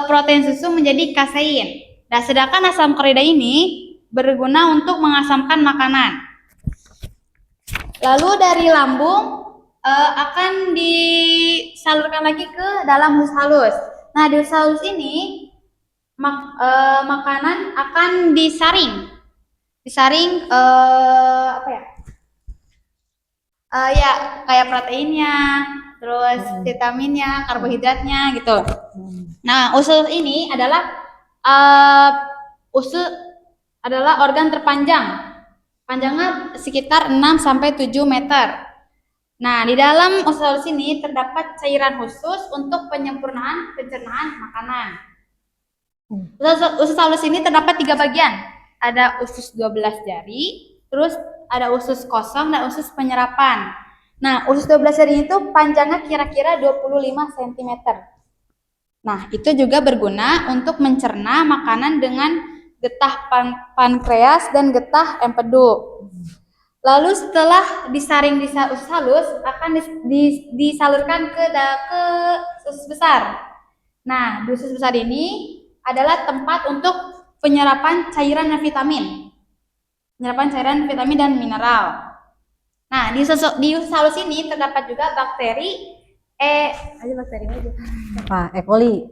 protein susu menjadi kasein. Nah, sedangkan asam klorida ini berguna untuk mengasamkan makanan. Lalu dari lambung akan disalurkan lagi ke dalam usus halus. Nah, di usus halus ini makanan akan disaring kayak proteinnya, terus vitaminnya, karbohidratnya gitu. Nah, usus ini adalah organ terpanjang. Panjangnya sekitar 6-7 meter. Nah, di dalam usus halus ini terdapat cairan khusus untuk pencernaan makanan. Usus halus ini terdapat 3 bagian. Ada usus 12 jari, terus ada usus kosong dan usus penyerapan. Nah, usus 12 jari itu panjangnya kira-kira 25 cm. Nah, itu juga berguna untuk mencerna makanan dengan getah pankreas dan getah empedu. Lalu setelah disaring di usus halus akan disalurkan ke usus besar. Nah, di usus besar ini adalah tempat untuk penyerapan cairan dan vitamin. Dan mineral. Nah, di usus halus ini terdapat juga bakteri Apa? E. coli.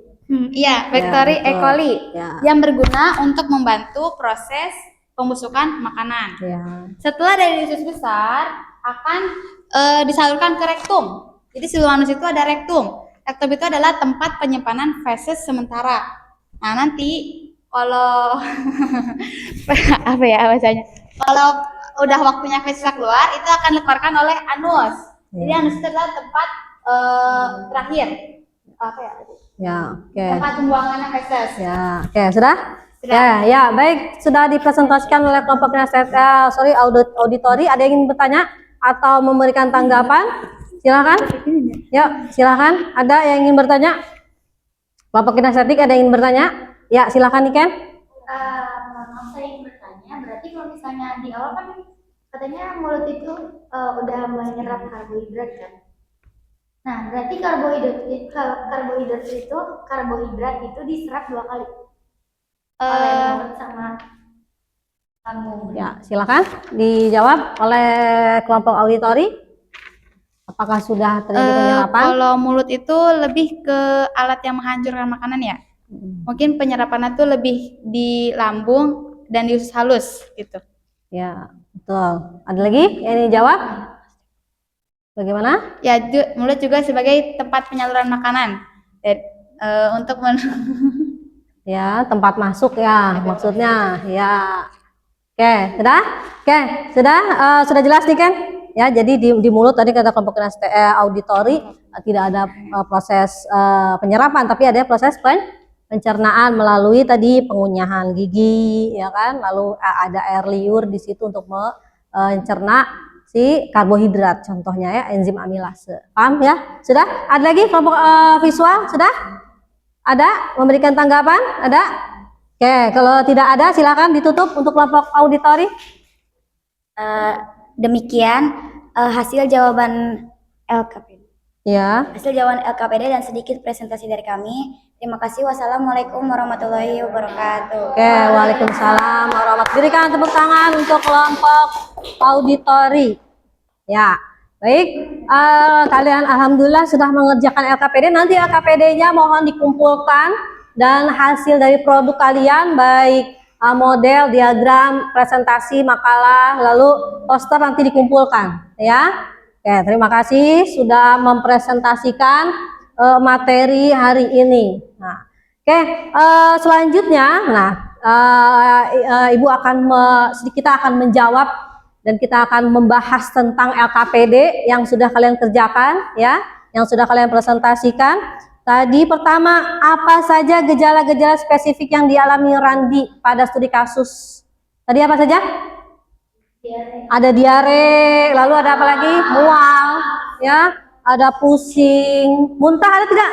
Bakteri Ya, E. coli Ya. yang berguna untuk membantu proses pembusukan makanan. Ya. Setelah dari usus besar akan disalurkan ke rektum. Jadi sebelum anus itu ada rektum. Rektum itu adalah tempat penyimpanan feses sementara. Nah, nanti kalau kalau udah waktunya feses keluar, itu akan dikeluarkan oleh anus. Jadi anus itu adalah tempat terakhir. Ya, oke. Tempat pembuangannya feses. Ya, oke, sudah? Sudah. Ya, baik, sudah dipresentasikan oleh kelompok auditori. Ada yang ingin bertanya atau memberikan tanggapan? Silakan. Yuk, silakan. Ada yang ingin bertanya? Kelompok kinestetik ada yang ingin bertanya? Ya, silakan Niken. Saya ingin bertanya, berarti kalau misalnya di awal kan katanya mulut itu udah menyerap karbohidrat kan? Nah, berarti karbohidrat itu diserap 2 kali oleh mulut sama lambung. Ya, silakan dijawab oleh kelompok auditori. Apakah sudah terjadi penyerapan? Kalau mulut itu lebih ke alat yang menghancurkan makanan ya. Mungkin penyerapannya tuh lebih di lambung dan di usus halus gitu. Ya, betul. Ada lagi yang dijawab? Bagaimana? Ya, mulut juga sebagai tempat penyaluran makanan. Ya, tempat masuk ya, maksudnya. Ya. Oke, sudah? Oke, sudah jelas nih kan? Ya, jadi di mulut tadi kata kelompok auditori tidak ada proses penyerapan, tapi ada proses pencernaan melalui tadi pengunyahan gigi, ya kan? Lalu ada air liur di situ untuk mencerna si karbohidrat, contohnya ya enzim amilase. Paham ya? Sudah? Ada lagi kelompok visual? Sudah? Ada? Memberikan tanggapan? Ada? Oke, kalau tidak ada silakan ditutup untuk kelompok auditori. Demikian hasil jawaban LKPD. Ya. Hasil jawaban LKPD dan sedikit presentasi dari kami. Terima kasih. Wassalamualaikum warahmatullahi wabarakatuh. Oke, waalaikumsalam warahmatullahi. Berikan tepuk tangan untuk kelompok auditori. Ya, baik. Kalian alhamdulillah sudah mengerjakan LKPD. Nanti LKPD-nya mohon dikumpulkan dan hasil dari produk kalian baik model, diagram, presentasi, makalah, lalu poster nanti dikumpulkan, ya. Oke, terima kasih sudah mempresentasikan materi hari ini. Nah, oke, selanjutnya, Ibu akan kita akan menjawab dan kita akan membahas tentang LKPD yang sudah kalian kerjakan, ya, yang sudah kalian presentasikan. Tadi pertama, apa saja gejala-gejala spesifik yang dialami Randi pada studi kasus? Tadi apa saja? Diare. Ada diare, lalu ada apa lagi? Mual, ya, ada pusing, muntah ada tidak?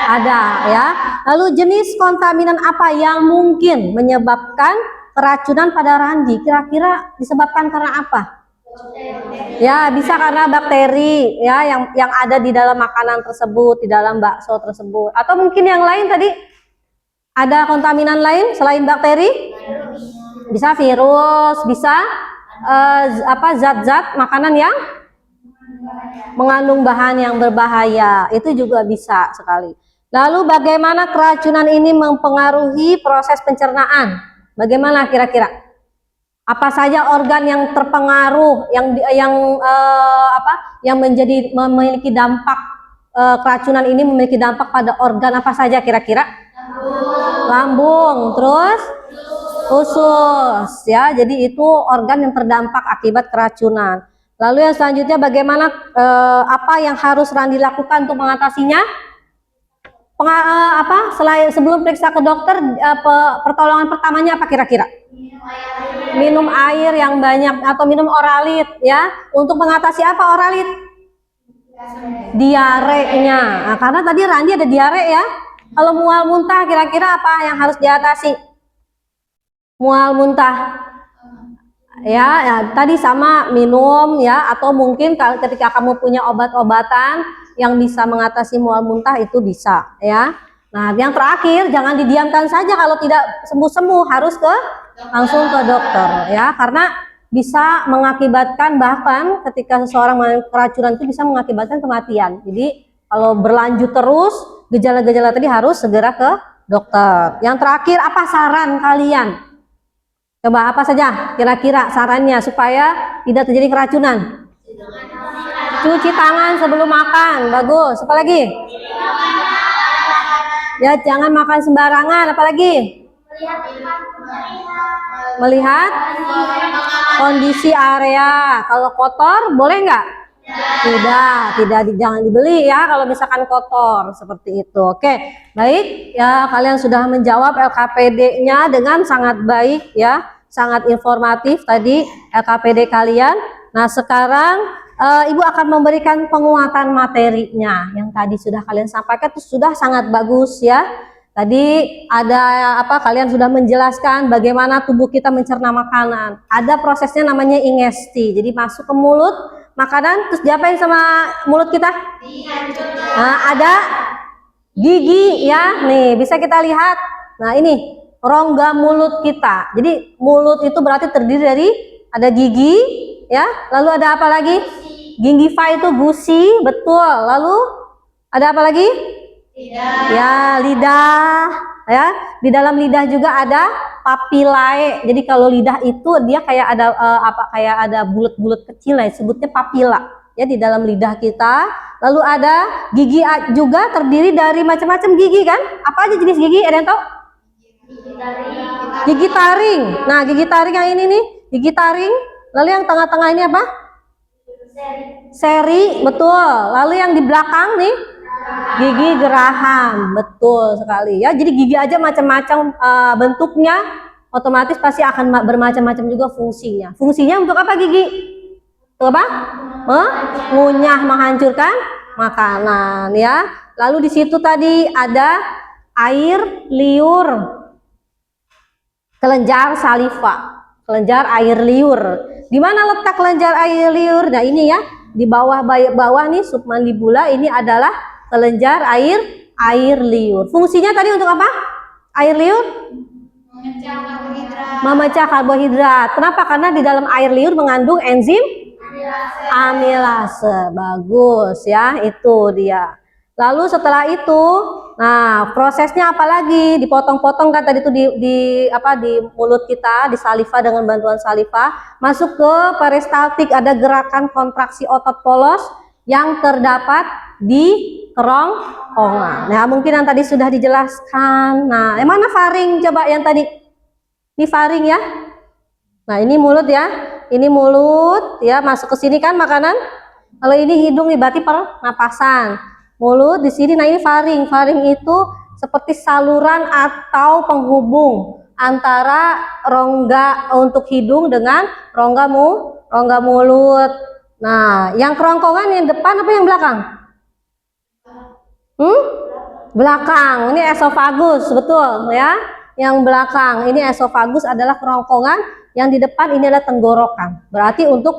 Ada, ya. Lalu jenis kontaminan apa yang mungkin menyebabkan keracunan pada Randi? Kira-kira disebabkan karena apa? Ya, bisa karena bakteri ya yang ada di dalam makanan tersebut, di dalam bakso tersebut. Atau mungkin yang lain tadi ada kontaminan lain selain bakteri? Bisa virus, bisa zat-zat makanan yang mengandung bahan yang berbahaya. Itu juga bisa sekali. Lalu bagaimana keracunan ini mempengaruhi proses pencernaan? Bagaimana kira-kira? Apa saja organ yang terpengaruh, yang memiliki dampak keracunan ini memiliki dampak pada organ apa saja kira-kira? Lambung, terus usus, ya. Jadi itu organ yang terdampak akibat keracunan. Lalu yang selanjutnya bagaimana apa yang harus Randi lakukan untuk mengatasinya? Sebelum periksa ke dokter, pertolongan pertamanya apa kira-kira? Minum air yang banyak atau minum oralit, ya. Untuk mengatasi apa oralit? Diarenya. Nah, karena tadi Randi ada diare ya. Kalau mual muntah kira-kira apa yang harus diatasi? Mual muntah. Ya, tadi sama minum ya, atau mungkin ketika kamu punya obat-obatan yang bisa mengatasi mual muntah itu bisa ya. Nah, yang terakhir jangan didiamkan saja kalau tidak sembuh-sembuh, harus langsung ke dokter ya, karena bisa mengakibatkan, bahkan ketika seseorang mengalami keracunan itu bisa mengakibatkan kematian. Jadi kalau berlanjut terus gejala-gejala tadi harus segera ke dokter. Yang terakhir apa saran kalian? Coba apa saja kira-kira sarannya supaya tidak terjadi keracunan? Cuci tangan sebelum makan, bagus. Apa lagi? Ya, jangan makan sembarangan. Apalagi? Melihat kondisi area. Kalau kotor boleh nggak? Tidak, jangan dibeli ya kalau misalkan kotor seperti itu. Oke, baik ya, kalian sudah menjawab LKPD-nya dengan sangat baik ya, sangat informatif tadi LKPD kalian. Nah, sekarang Ibu akan memberikan penguatan materinya yang tadi sudah kalian sampaikan, itu sudah sangat bagus ya. Tadi ada kalian sudah menjelaskan bagaimana tubuh kita mencerna makanan. Ada prosesnya namanya ingesti. Jadi masuk ke mulut makanan, terus diapain sama mulut kita? Nah, ada gigi ya. Nih, bisa kita lihat. Nah, ini rongga mulut kita. Jadi mulut itu berarti terdiri dari ada gigi ya. Lalu ada apa lagi? Gingiva itu gusi, betul. Lalu ada apa lagi? Lidah. Ya, lidah. Ya, di dalam lidah juga ada papilae. Jadi kalau lidah itu dia kayak ada kayak ada bulat-bulat kecil ya, sebutnya papila. Ya, di dalam lidah kita. Lalu ada gigi juga terdiri dari macam-macam gigi kan? Apa aja jenis gigi? Ada yang tahu? Gigi taring. Nah, gigi taring yang ini nih, gigi taring. Lalu yang tengah-tengah ini apa? Seri, betul. Lalu yang di belakang nih, gigi geraham, betul sekali ya. Jadi gigi aja macam-macam bentuknya, otomatis pasti akan bermacam-macam juga fungsinya. Fungsinya untuk apa gigi? Untuk apa? Mengunyah, menghancurkan makanan ya. Lalu di situ tadi ada air liur, kelenjar saliva, kelenjar air liur. Di mana letak kelenjar air liur? Nah ini ya, di bawah nih submandibula ini adalah kelenjar air liur. Fungsinya tadi untuk apa? Air liur? Memecah karbohidrat. Kenapa? Karena di dalam air liur mengandung enzim amilase. Bagus ya, itu dia. Lalu setelah itu, nah prosesnya apa lagi? Dipotong-potong kan tadi itu di mulut kita, di saliva dengan bantuan saliva, masuk ke peristaltik, ada gerakan kontraksi otot polos yang terdapat di kerongkongan. Nah, mungkin yang tadi sudah dijelaskan. Nah, yang mana faring coba yang tadi? Ini faring ya. Nah, ini mulut ya. Ini mulut ya, masuk ke sini kan makanan. Kalau ini hidung nih berarti pernapasan. Mulut di sini, nah ini faring. Faring itu seperti saluran atau penghubung antara rongga untuk hidung dengan rongga mulut. Nah, yang kerongkongan yang depan apa yang belakang? Belakang. Ini esofagus, betul ya. Yang belakang ini esofagus adalah kerongkongan, yang di depan ini adalah tenggorokan. Berarti untuk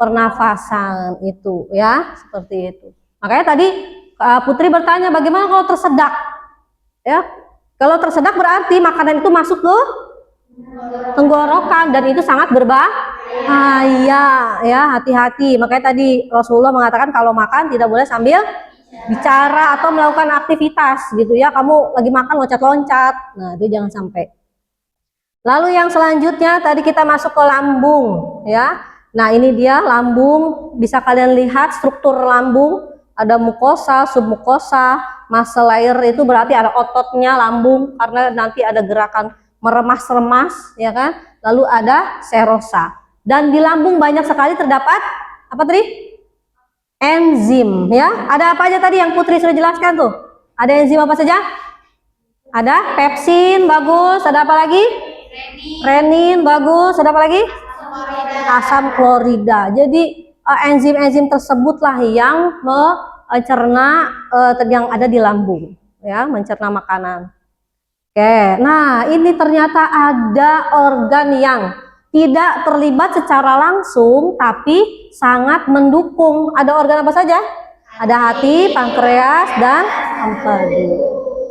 pernafasan itu ya, seperti itu. Makanya tadi Putri bertanya bagaimana kalau tersedak? Ya, kalau tersedak berarti makanan itu masuk ke tenggorokan dan itu sangat berbahaya ya, hati-hati. Makanya tadi Rasulullah mengatakan kalau makan tidak boleh sambil bicara atau melakukan aktivitas gitu ya. Kamu lagi makan loncat-loncat. Nah, itu jangan sampai. Lalu yang selanjutnya tadi kita masuk ke lambung ya. Nah, ini dia lambung, bisa kalian lihat struktur lambung. Ada mukosa, submukosa, muscle layer itu berarti ada ototnya lambung karena nanti ada gerakan meremas-remas ya kan. Lalu ada serosa. Dan di lambung banyak sekali terdapat apa tadi? Enzim ya. Ada apa aja tadi yang Putri sudah jelaskan tuh? Ada enzim apa saja? Ada pepsin, bagus. Ada apa lagi? Renin, bagus. Ada apa lagi? Asam klorida. Jadi enzim-enzim tersebutlah yang mencerna yang ada di lambung ya, mencerna makanan. Oke, nah ini ternyata ada organ yang tidak terlibat secara langsung tapi sangat mendukung. Ada organ apa saja? Ada hati, pankreas, dan empedu.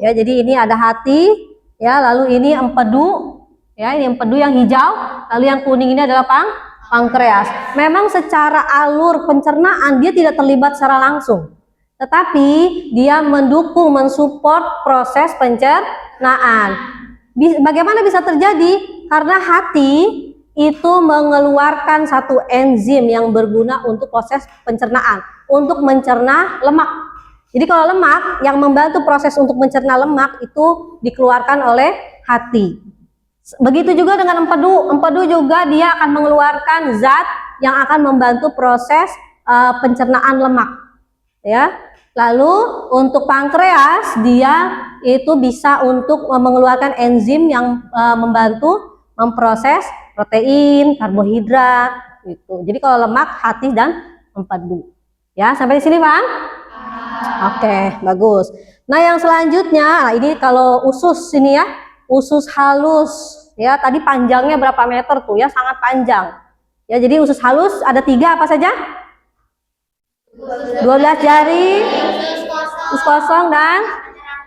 Ya, jadi ini ada hati ya, lalu ini empedu ya, ini empedu yang hijau, lalu yang kuning ini adalah pankreas. Memang secara alur pencernaan dia tidak terlibat secara langsung, tetapi dia mendukung, mensupport proses pencernaan. Bagaimana bisa terjadi? Karena hati itu mengeluarkan satu enzim yang berguna untuk proses pencernaan, untuk mencerna lemak. Jadi kalau lemak yang membantu proses untuk mencerna lemak itu dikeluarkan oleh hati. Begitu juga dengan empedu. Empedu juga dia akan mengeluarkan zat yang akan membantu proses pencernaan lemak. Ya. Lalu untuk pankreas dia itu bisa untuk mengeluarkan enzim yang membantu memproses protein, karbohidrat gitu. Jadi kalau lemak, hati dan empedu. Ya, sampai di sini paham? Oke, bagus. Nah, yang selanjutnya, nah ini kalau usus ini ya, usus halus. Ya, tadi panjangnya berapa meter tuh ya, sangat panjang. Ya, jadi usus halus ada 3 apa saja? 12 jari, usus kosong dan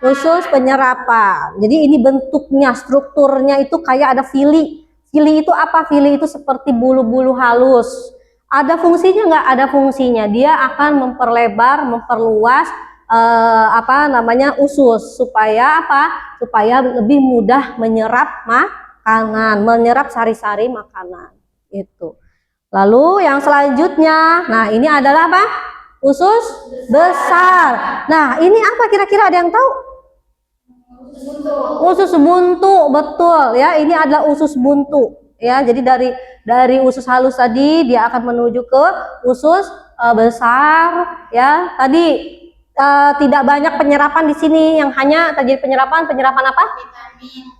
usus penyerapan. Jadi ini bentuknya, strukturnya itu kayak ada fili. Fili itu apa? Fili itu seperti bulu-bulu halus. Ada fungsinya nggak? Ada fungsinya. Dia akan memperlebar, memperluas usus supaya apa? Supaya lebih mudah menyerap makanan, menyerap sari-sari makanan. Itu. Lalu yang selanjutnya, nah ini adalah apa? Usus besar. Nah ini apa kira-kira, ada yang tahu? Usus buntu, betul ya. Ini adalah usus buntu ya. Jadi dari usus halus tadi dia akan menuju ke usus besar ya. Tadi tidak banyak penyerapan di sini, yang hanya terjadi penyerapan apa?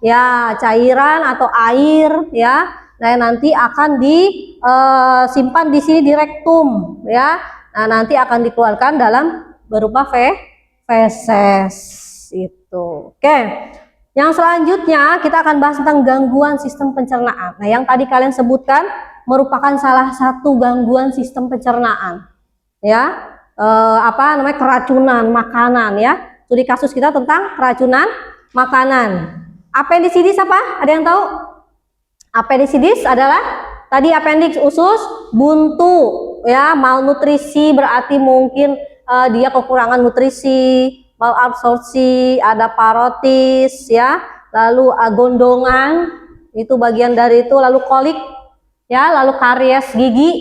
Ya, cairan atau air ya. Nah, nanti akan disimpan di sini di rektum ya. Nah, nanti akan dikeluarkan dalam berupa feses itu. Oke. Yang selanjutnya kita akan bahas tentang gangguan sistem pencernaan. Nah, yang tadi kalian sebutkan merupakan salah satu gangguan sistem pencernaan. Ya. Apa namanya, keracunan makanan ya. Studi kasus kita tentang keracunan makanan. Appendicitis apa? Ada yang tahu? Appendicitis adalah tadi appendix usus buntu ya, malnutrisi berarti mungkin dia kekurangan nutrisi, malabsorpsi, ada parotis ya, lalu gondongan itu bagian dari itu, lalu kolik ya, lalu karies gigi,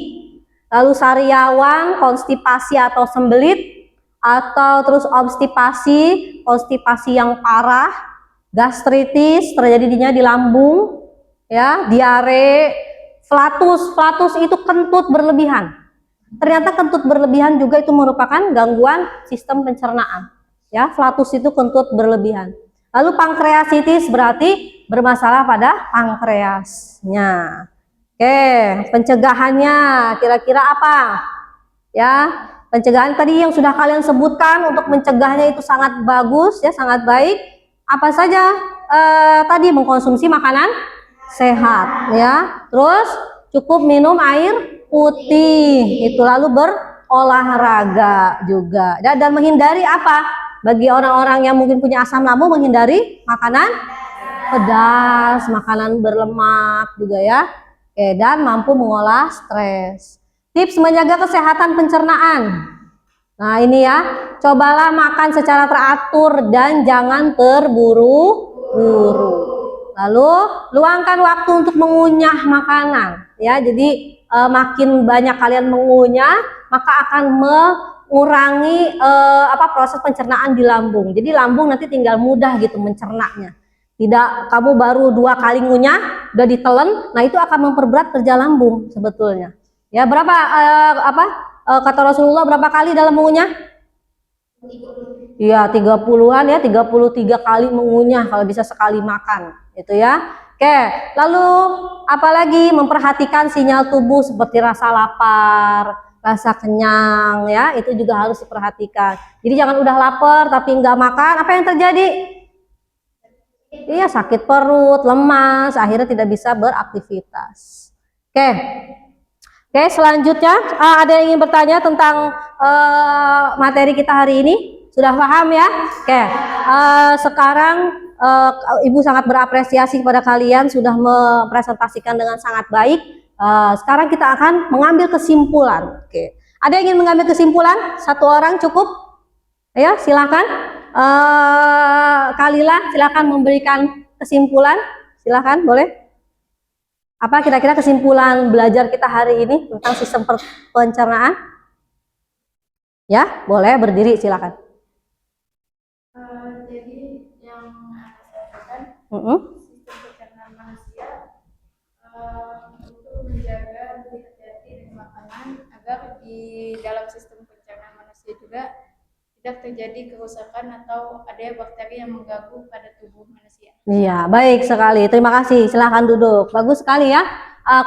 lalu sariawan, konstipasi atau sembelit, atau terus konstipasi yang parah, gastritis terjadinya di lambung ya, diare, flatus itu kentut berlebihan. Ternyata kentut berlebihan juga itu merupakan gangguan sistem pencernaan ya, flatus itu kentut berlebihan. Lalu pankreasitis berarti bermasalah pada pankreasnya. Oke, pencegahannya kira-kira apa ya? Pencegahan tadi yang sudah kalian sebutkan, untuk mencegahnya itu sangat bagus ya, sangat baik. Apa saja? Tadi mengkonsumsi makanan sehat ya, terus cukup minum air putih itu, lalu berolahraga juga dan menghindari apa? Bagi orang-orang yang mungkin punya asam lambung, menghindari makanan pedas, makanan berlemak juga ya. Oke, dan mampu mengolah stres. Tips menjaga kesehatan pencernaan. Nah, ini ya, cobalah makan secara teratur dan jangan terburu-buru. Lalu luangkan waktu untuk mengunyah makanan ya. Jadi makin banyak kalian mengunyah, maka akan mengurangi proses pencernaan di lambung. Jadi lambung nanti tinggal mudah gitu mencernanya. Tidak kamu baru 2 kali ngunyah udah ditelen, nah itu akan memperberat kerja lambung sebetulnya. Ya, berapa kata Rasulullah berapa kali dalam mengunyah? Iya, 30-an ya, 33 kali mengunyah kalau bisa sekali makan, itu ya. Oke, lalu apalagi memperhatikan sinyal tubuh seperti rasa lapar, rasa kenyang ya, itu juga harus diperhatikan. Jadi jangan udah lapar tapi nggak makan, apa yang terjadi? Iya, sakit perut, lemas, akhirnya tidak bisa beraktivitas. Oke. Oke, selanjutnya ada yang ingin bertanya tentang materi kita hari ini? Sudah paham ya? Oke, sekarang Ibu sangat berapresiasi kepada kalian sudah mempresentasikan dengan sangat baik. Sekarang kita akan mengambil kesimpulan. Oke, ada yang ingin mengambil kesimpulan? 1 orang cukup? Ayo, silakan. Kalila, silakan memberikan kesimpulan. Silakan, boleh. Apa kira-kira kesimpulan belajar kita hari ini tentang sistem pencernaan? Ya, boleh berdiri, silakan. Jadi yang saya sampaikan, sistem pencernaan manusia untuk menjaga hati-hati dengan makanan agar di dalam sistem pencernaan manusia juga tidak terjadi kerusakan atau ada bakteri yang mengganggu pada tubuh manusia. Iya, baik sekali. Terima kasih. Silahkan duduk. Bagus sekali ya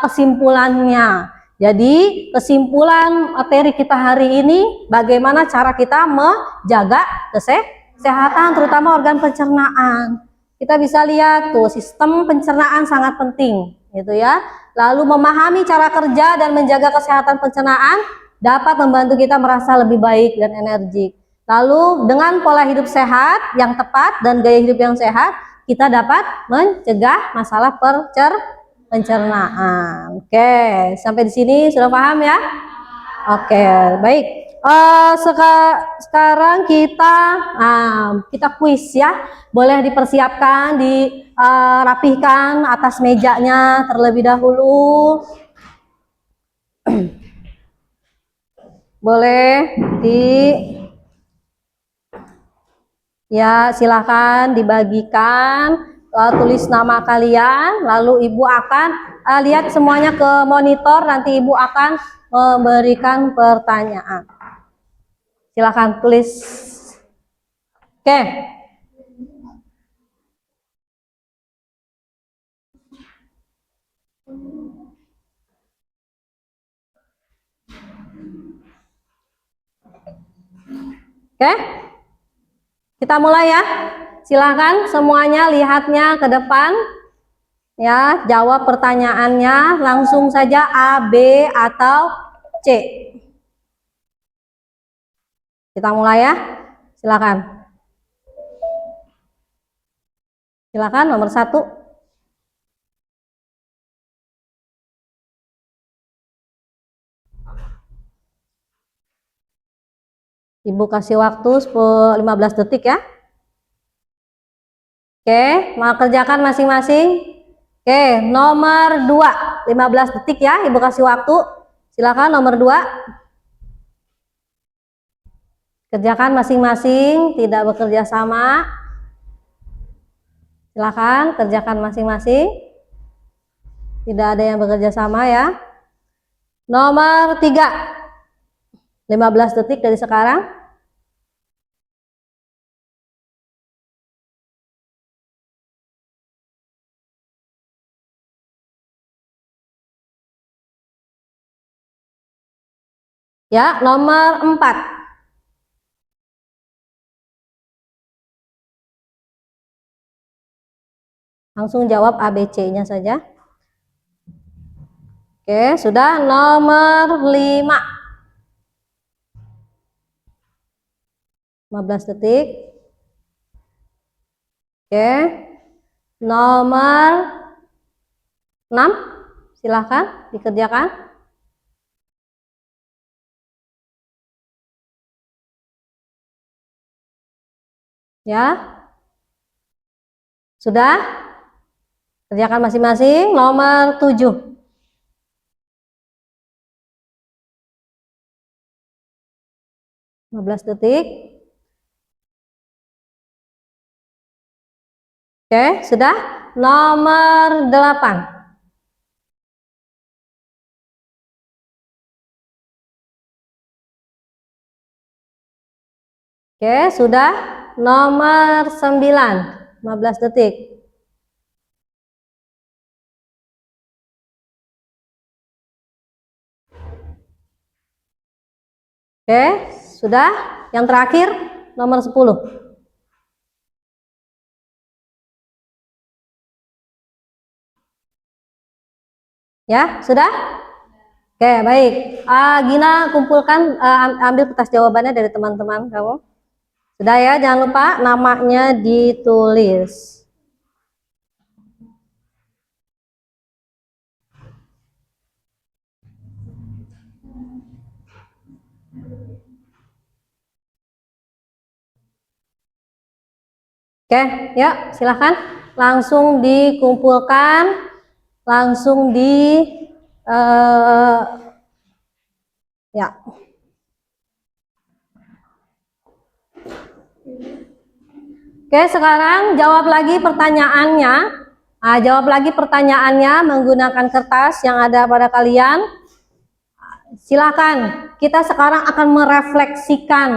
kesimpulannya. Jadi kesimpulan materi kita hari ini, bagaimana cara kita menjaga kesehatan, terutama organ pencernaan. Kita bisa lihat tuh, sistem pencernaan sangat penting, gitu ya. Lalu memahami cara kerja dan menjaga kesehatan pencernaan dapat membantu kita merasa lebih baik dan energik. Lalu dengan pola hidup sehat yang tepat dan gaya hidup yang sehat, kita dapat mencegah masalah pencernaan. Oke, sampai di sini sudah paham ya? Oke, baik. Sekarang kita kuis ya. Boleh dipersiapkan, dirapihkan atas mejanya terlebih dahulu. Boleh Ya, silakan dibagikan, tulis nama kalian, lalu Ibu akan lihat semuanya ke monitor, nanti Ibu akan memberikan pertanyaan. Silakan tulis. Oke. Oke. Kita mulai ya. Silakan semuanya lihatnya ke depan. Ya, jawab pertanyaannya langsung saja A, B, atau C. Kita mulai ya. Silakan. Silakan nomor 1. Ibu kasih waktu 15 detik ya. Oke, mau kerjakan masing-masing. Oke, nomor 2, 15 detik ya, Ibu kasih waktu. Silakan nomor 2. Kerjakan masing-masing, tidak bekerja sama. Silakan kerjakan masing-masing. Tidak ada yang bekerja sama ya. Nomor 3, 15 detik dari sekarang. Ya, nomor 4. Langsung jawab ABC-nya saja. Oke, sudah. Nomor 5. 15 detik. Oke. Nomor 6. Silahkan dikerjakan. Ya. Sudah? Kerjakan masing-masing. Nomor 7. Detik. Oke, sudah. Nomor 8. Oke, sudah. Nomor 9. 15 detik. Oke, sudah. Yang terakhir, nomor 10. Ya, sudah? Oke, baik. Gina, kumpulkan, ambil kertas jawabannya dari teman-teman kamu. Sudah ya, jangan lupa namanya ditulis. Oke, ya silahkan langsung dikumpulkan, langsung ya. Oke, sekarang jawab lagi pertanyaannya. Jawab lagi pertanyaannya menggunakan kertas yang ada pada kalian. Silakan, kita sekarang akan merefleksikan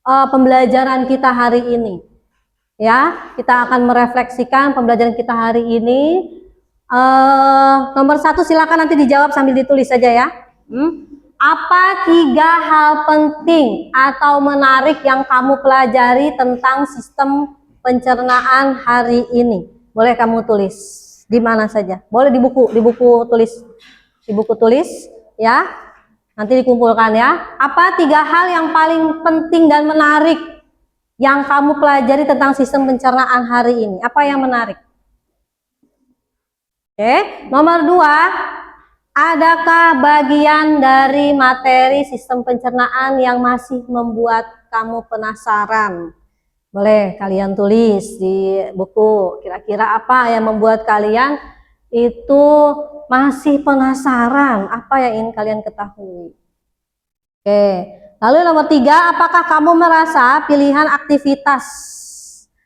pembelajaran kita hari ini. Ya, kita akan merefleksikan pembelajaran kita hari ini. Nomor 1 silakan nanti dijawab sambil ditulis saja ya. Apa 3 hal penting atau menarik yang kamu pelajari tentang sistem pencernaan hari ini? Boleh kamu tulis di mana saja. Boleh di buku tulis. Di buku tulis ya. Nanti dikumpulkan ya. Apa 3 hal yang paling penting dan menarik yang kamu pelajari tentang sistem pencernaan hari ini? Apa yang menarik? Oke, nomor 2. Adakah bagian dari materi sistem pencernaan yang masih membuat kamu penasaran? Boleh kalian tulis di buku. Kira-kira apa yang membuat kalian itu masih penasaran? Apa yang ingin kalian ketahui? Oke, Lalu nomor 3, apakah kamu merasa pilihan aktivitas?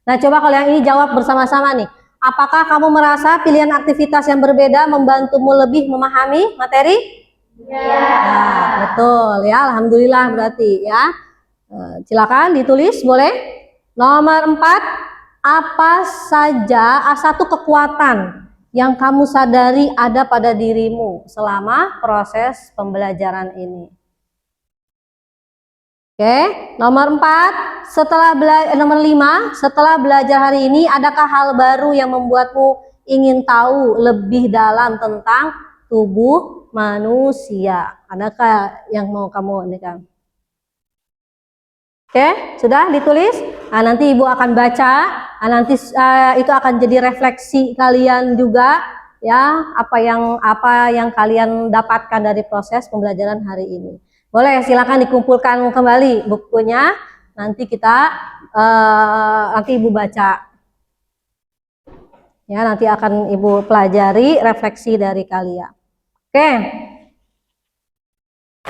Nah, coba kalau yang ini jawab bersama-sama nih. Apakah kamu merasa pilihan aktivitas yang berbeda membantumu lebih memahami materi? Ya. Nah, betul ya, alhamdulillah berarti ya. Silakan ditulis, boleh. Nomor 4, apa saja satu kekuatan yang kamu sadari ada pada dirimu selama proses pembelajaran ini? Oke, nomor 4, nomor 5, setelah belajar hari ini, adakah hal baru yang membuatmu ingin tahu lebih dalam tentang tubuh manusia? Adakah yang mau kamu ini kan? Oke, sudah ditulis? Nah, nanti Ibu akan baca, nanti itu akan jadi refleksi kalian juga ya, apa yang kalian dapatkan dari proses pembelajaran hari ini. Boleh, silakan dikumpulkan kembali bukunya. Nanti nanti Ibu baca. Ya, nanti akan Ibu pelajari refleksi dari kalian. Oke.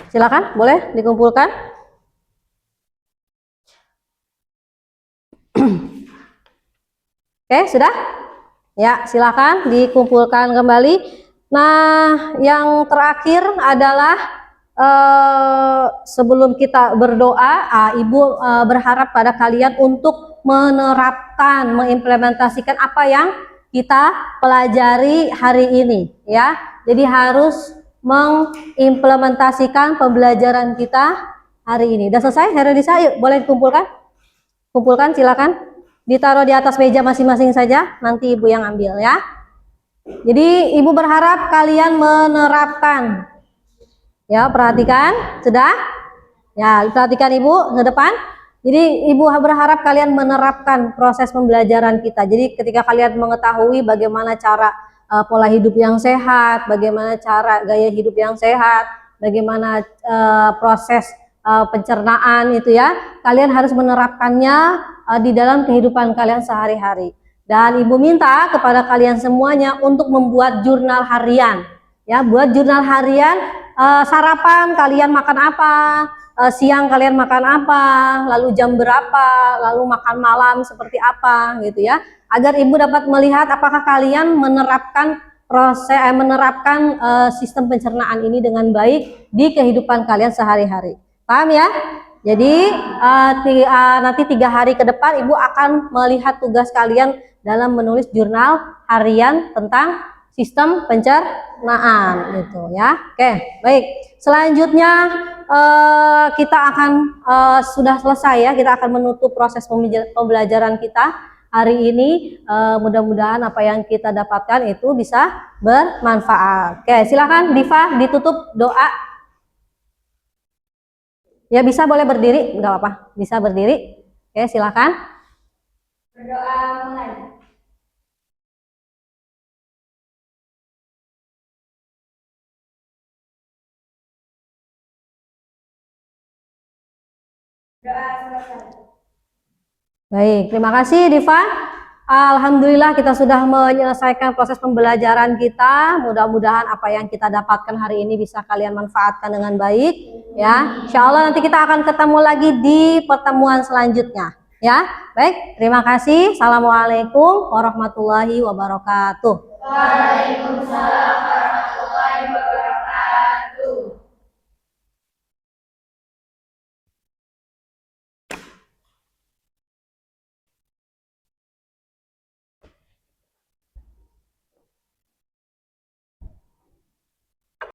Silakan, boleh dikumpulkan. Oke, sudah? Ya, silakan dikumpulkan kembali. Nah, yang terakhir adalah sebelum kita berdoa, Ibu berharap pada kalian untuk menerapkan, mengimplementasikan apa yang kita pelajari hari ini, ya. Jadi harus mengimplementasikan pembelajaran kita hari ini. Udah selesai, Herodisa? Yuk, boleh dikumpulkan. Kumpulkan, silakan. Ditaruh di atas meja masing-masing saja. Nanti Ibu yang ambil ya. Jadi Ibu berharap kalian menerapkan. Ya, perhatikan, sudah? Ya, perhatikan Ibu ke depan. Jadi Ibu berharap kalian menerapkan proses pembelajaran kita. Jadi ketika kalian mengetahui bagaimana cara pola hidup yang sehat, bagaimana cara gaya hidup yang sehat, bagaimana proses pencernaan itu ya, kalian harus menerapkannya di dalam kehidupan kalian sehari-hari. Dan Ibu minta kepada kalian semuanya untuk membuat jurnal harian. Ya, buat jurnal harian. Sarapan kalian makan apa, siang kalian makan apa, lalu jam berapa, lalu makan malam seperti apa gitu ya, agar Ibu dapat melihat apakah kalian menerapkan sistem pencernaan ini dengan baik di kehidupan kalian sehari-hari. Paham ya? Jadi nanti 3 hari ke depan Ibu akan melihat tugas kalian dalam menulis jurnal harian tentang sistem pencernaan gitu ya. Oke, baik. Selanjutnya kita akan sudah selesai ya. Kita akan menutup proses pembelajaran kita hari ini. Mudah-mudahan apa yang kita dapatkan itu bisa bermanfaat. Oke, silakan Diva ditutup doa. Ya, bisa, boleh berdiri, nggak apa-apa. Bisa berdiri. Oke, silakan. Berdoa mulai. Baik, terima kasih Diva. Alhamdulillah kita sudah menyelesaikan proses pembelajaran kita. Mudah-mudahan apa yang kita dapatkan hari ini bisa kalian manfaatkan dengan baik ya. Insya Allah nanti kita akan ketemu lagi di pertemuan selanjutnya ya. Baik, terima kasih. Assalamualaikum warahmatullahi wabarakatuh. Waalaikumsalam.